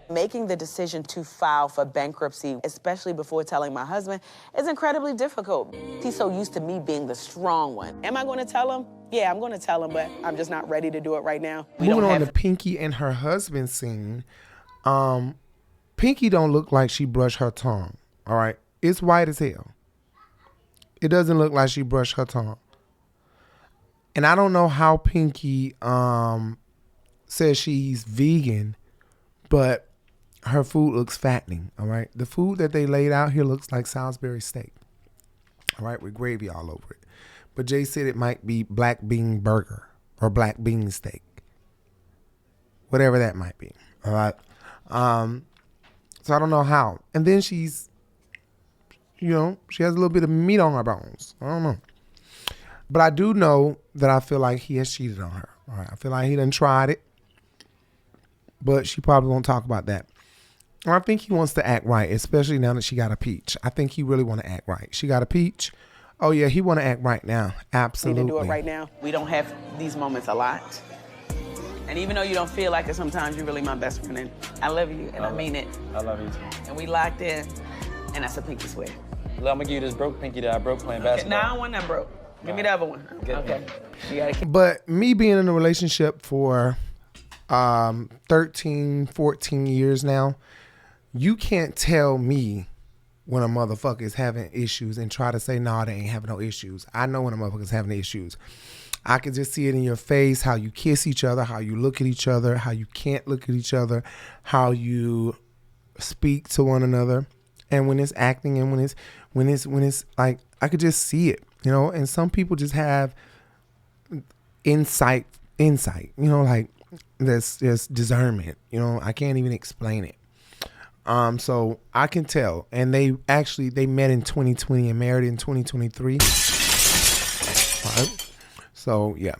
Making the decision to file for bankruptcy, especially before telling my husband, is incredibly difficult. He's so used to me being the strong one. Am I going to tell him? Yeah, I'm going to tell him, but I'm just not ready to do it right now. Moving on to Pinky and her husband scene, Pinky don't look like she brushed her tongue, all right? It's white as hell. It doesn't look like she brushed her tongue. And I don't know how Pinky says she's vegan, but her food looks fattening, all right? The food that they laid out here looks like Salisbury steak, all right, with gravy all over it. But Jay said it might be black bean burger or black bean steak, whatever that might be, all right? So I don't know how. And then she's, she has a little bit of meat on her bones. I don't know. But I do know that I feel like he has cheated on her, all right? I feel like he done tried it, but she probably won't talk about that. I think he wants to act right, especially now that she got a peach. I think he really want to act right. She got a peach. Oh, yeah, he want to act right now. Absolutely. Need to do it right now. We don't have these moments a lot. And even though you don't feel like it sometimes, you're really my best friend. And I love you, and I mean it. I love you too. And we locked in, and that's a pinky swear. Well, I'm going to give you this broke pinky that I broke playing basketball. No, I don't want that broke. Give me the other one. Okay. You gotta keep. But me being in a relationship for 13, 14 years now, you can't tell me when a motherfucker is having issues and try to say, nah, they ain't having no issues. I know when a motherfucker's having issues. I can just see it in your face, how you kiss each other, how you look at each other, how you can't look at each other, how you speak to one another. And when it's acting and when it's like, I could just see it, and some people just have insight, like there's discernment, I can't even explain it. So I can tell. And they met in 2020 and married in 2023. Right. So yeah,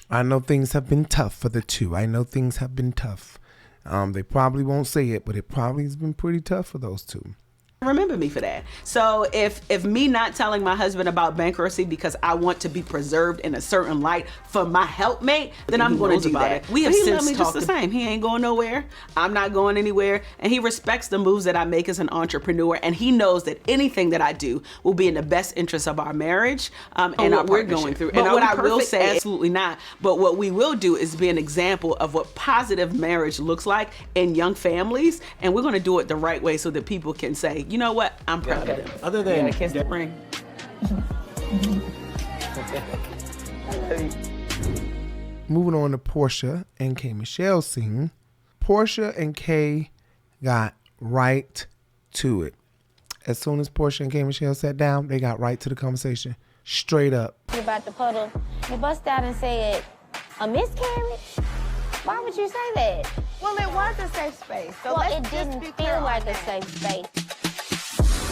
I know things have been tough for the two. I know things have been tough. They probably won't say it, but it probably has been pretty tough for those two. remember me for that. So if me not telling my husband about bankruptcy because I want to be preserved in a certain light for my helpmate, then I'm going to do that. We have since talked. Just the same. He ain't going nowhere. I'm not going anywhere, and he respects the moves that I make as an entrepreneur, and he knows that anything that I do will be in the best interest of our marriage and what we're going through. But what I will say, absolutely not. But what we will do is be an example of what positive marriage looks like in young families, and we're going to do it the right way so that people can say, you know what? I'm proud of them. Other than kiss the ring. Moving on to Porsha and K. Michelle scene. Porsha and K got right to it. As soon as Porsha and K. Michelle sat down, they got right to the conversation. Straight up. About the puddle, you bust out and said, a miscarriage? Why would you say that? Well, it was a safe space. So well, it didn't feel like a safe space.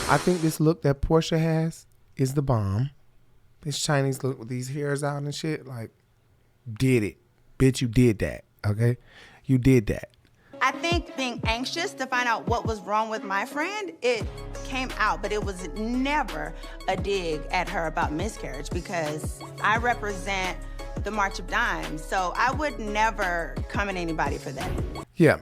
I think this look that Porsha has is the bomb. This Chinese look with these hairs out and shit, like, did it. Bitch, you did that, okay? You did that. I think being anxious to find out what was wrong with my friend, it came out, but it was never a dig at her about miscarriage because I represent the March of Dimes, so I would never come at anybody for that. Yeah.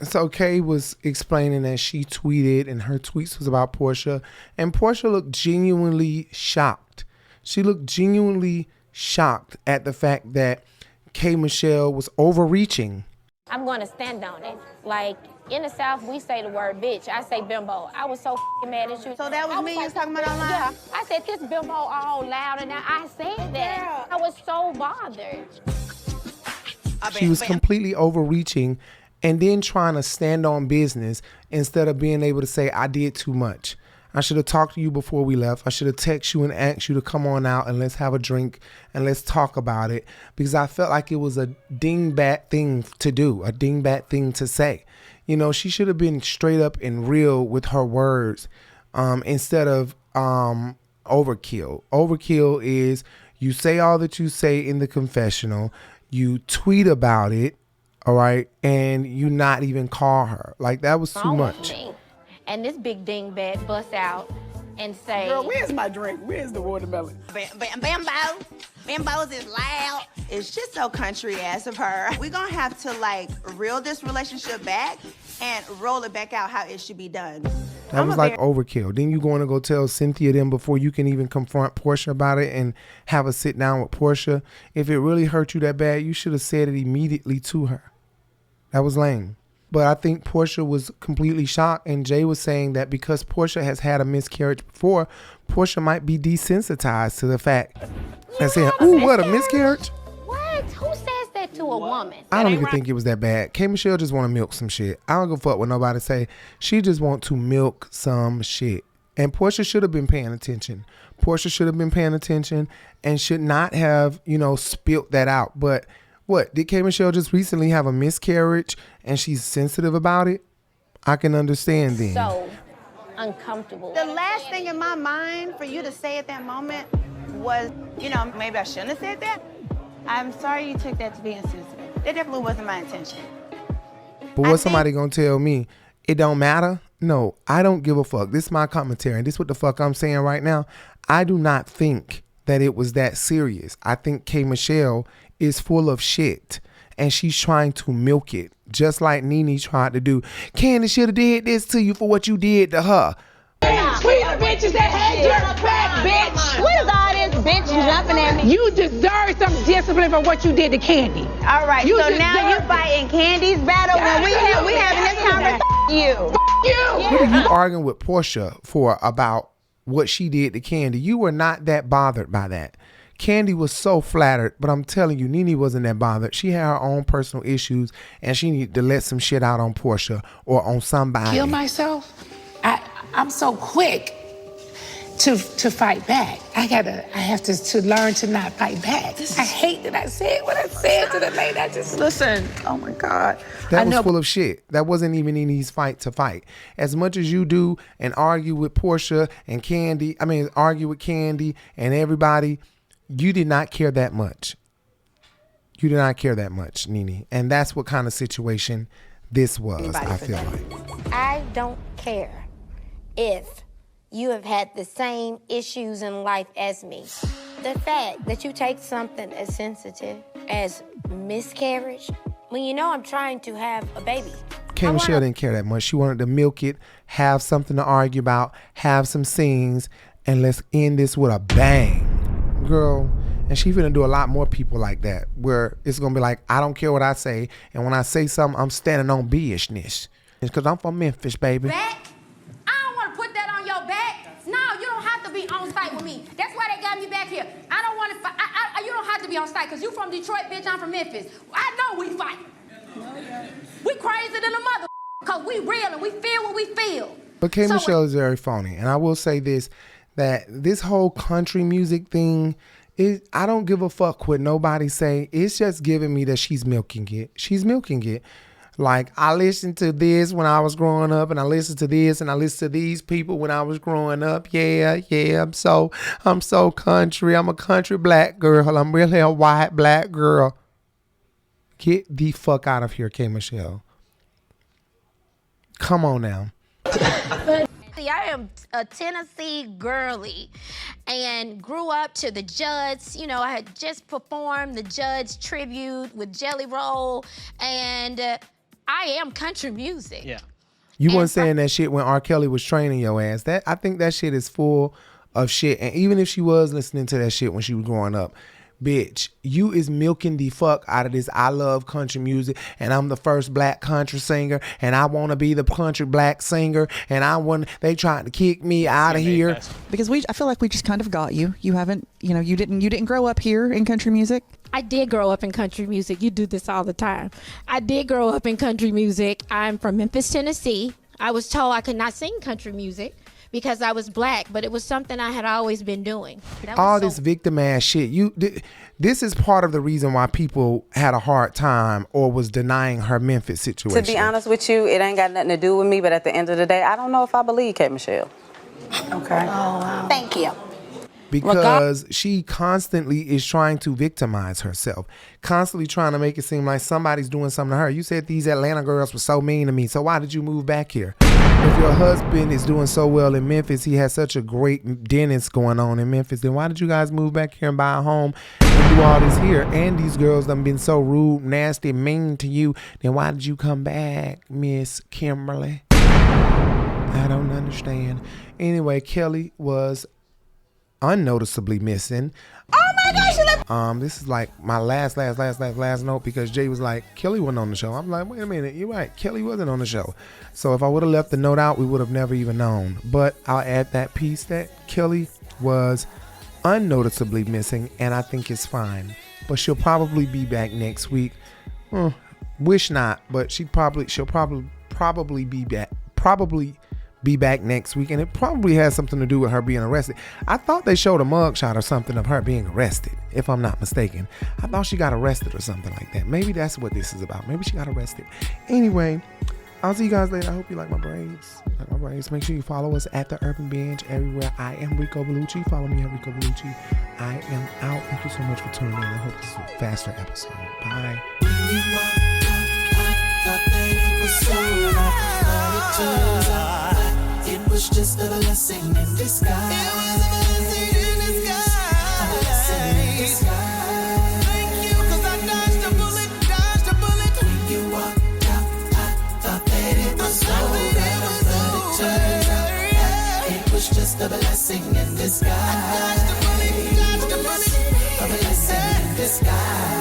So Kay was explaining that she tweeted and her tweets was about Porsha, and Porsha looked genuinely shocked. She looked genuinely shocked at the fact that K. Michelle was overreaching. I'm going to stand on it. Like, in the South, we say the word bitch. I say bimbo. I was so mad at you. So that was me you was talking about online? Yeah. I said this bimbo all loud, and I said that. I was so bothered. She was completely overreaching and then trying to stand on business instead of being able to say, I did too much. I should have talked to you before we left. I should have texted you and asked you to come on out and let's have a drink and let's talk about it, because I felt like it was a dingbat thing to do, a dingbat thing to say. You know, she should have been straight up and real with her words instead of overkill. Overkill is you say all that you say in the confessional, you tweet about it, all right, and you not even call her. Like, that was too much. And this big dingbat busts out and say, girl, where's my drink? Where's the watermelon? Bambos is loud. It's just so country ass of her. We're gonna have to like reel this relationship back and roll it back out how it should be done. That was like overkill. Then you going to go tell Cynthia them before you can even confront Porsha about it and have a sit down with Porsha. If it really hurt you that bad, you should have said it immediately to her. That was lame. But I think Porsha was completely shocked, and Jay was saying that because Porsha has had a miscarriage before, Porsha might be desensitized to the fact and saying, ooh, what, a miscarriage? What? Who says that to a woman? I don't even think it was that bad. K. Michelle just want to milk some shit. I don't give a fuck what nobody say. She just want to milk some shit. And Porsha should have been paying attention. Porsha should have been paying attention and should not have, you know, spilt that out. But what, did K. Michelle just recently have a miscarriage and she's sensitive about it? I can understand then. So uncomfortable. The last thing in my mind for you to say at that moment was, you know, maybe I shouldn't have said that. I'm sorry you took that to be insensitive. That definitely wasn't my intention. But what's somebody gonna tell me? It don't matter? No, I don't give a fuck. This is my commentary. And this is what the fuck I'm saying right now. I do not think that it was that serious. I think K. Michelle is full of shit and she's trying to milk it, just like Nene tried to do. Kandi should have did this to you for what you did to her. We the bitches that had your back, bitch. What is all this bitch jumping at me? You deserve some discipline for what you did to Kandi. All right, so now you fighting Kandi's battle when we having this conversation. You. What are you arguing with Porsha for about what she did to Kandi? You were not that bothered by that. Kandi was so flattered, but I'm telling you, Nene wasn't that bothered. She had her own personal issues, and she needed to let some shit out on Porsha or on somebody. Kill myself? I'm so quick to fight back. I have to learn to not fight back. I hate that I said what I said to the lady. I just listen. Oh my God. That was full of shit. That wasn't even Nene's fight to fight. As much as you do and argue with Porsha and Kandi, argue with Kandi and everybody, you did not care that much. You did not care that much, Nene. And that's what kind of situation this was, I feel like. I don't care if you have had the same issues in life as me. The fact that you take something as sensitive as miscarriage, when you know I'm trying to have a baby. K. Michelle didn't care that much. She wanted to milk it, have something to argue about, have some scenes, and let's end this with a bang. Girl, and she finna do a lot more people like that, where it's gonna be like, I don't care what I say, and when I say something, I'm standing on business. It's because I'm from Memphis, baby. Back? I don't want to put that on your back. No, you don't have to be on site with me. That's why they got me back here. I don't want to fight. You don't have to be on site, because you from Detroit, bitch, I'm from Memphis. I know we fight. We crazy than a mother, because we real and we feel what we feel. But K. Michelle is very phony. And I will say this, that this whole country music thing, I don't give a fuck what nobody say. It's just giving me that she's milking it. She's milking it. Like, I listened to this when I was growing up, and I listened to this, and I listened to these people when I was growing up. Yeah, I'm so country. I'm a country black girl. I'm really a white black girl. Get the fuck out of here, K. Michelle. Come on now. See, I am a Tennessee girly and grew up to the Judds. You know, I had just performed the Judds tribute with Jelly Roll, and I am country music. Yeah. You weren't saying that shit when R. Kelly was training your ass. I think that shit is full of shit. And even if she was listening to that shit when she was growing up, bitch, you is milking the fuck out of this. I love country music, and I'm the first black country singer, and I want to be the country black singer, and they trying to kick me out of here. Because I feel like we just kind of got you. You haven't, you didn't grow up here in country music. I did grow up in country music. You do this all the time. I did grow up in country music. I'm from Memphis, Tennessee. I was told I could not sing country music because I was black, but it was something I had always been doing. All this victim ass shit. This is part of the reason why people had a hard time or was denying her Memphis situation. To be honest with you, it ain't got nothing to do with me, but at the end of the day, I don't know if I believe K. Michelle. Okay. Oh, wow. Thank you. Because she constantly is trying to victimize herself, constantly trying to make it seem like somebody's doing something to her. You said these Atlanta girls were so mean to me, so why did you move back here? If your husband is doing so well in Memphis, he has such a great dentist going on in Memphis, then why did you guys move back here and buy a home and do all this here? And these girls done been so rude, nasty, mean to you, then why did you come back, Miss Kimberly? I don't understand. Anyway, Kelli was unnoticeably missing. Oh my gosh! This is like my last note, because Jay was like, Kelli wasn't on the show. I'm like, wait a minute, you're right, Kelli wasn't on the show. So if I would have left the note out, we would have never even known. But I'll add that piece that Kelli was unnoticeably missing, and I think it's fine. But she'll probably be back next week. Wish not, but she'll probably be back next week, and it probably has something to do with her being arrested. I thought they showed a mugshot or something of her being arrested, if I'm not mistaken. I thought she got arrested or something like that. Maybe that's what this is about. Maybe she got arrested. Anyway, I'll see you guys later. I hope you like my braids. Make sure you follow us at The Urban Binge everywhere. I am Rico Bellucci. Follow me at Rico Bellucci. I am out. Thank you so much for tuning in. I hope this is a faster episode. Bye. It was just a blessing in disguise. It was a blessing in disguise. Thank you, 'cause I dodged a bullet. When you walked out, I thought that it was over, but it turned out it was just a blessing in disguise. A blessing in disguise.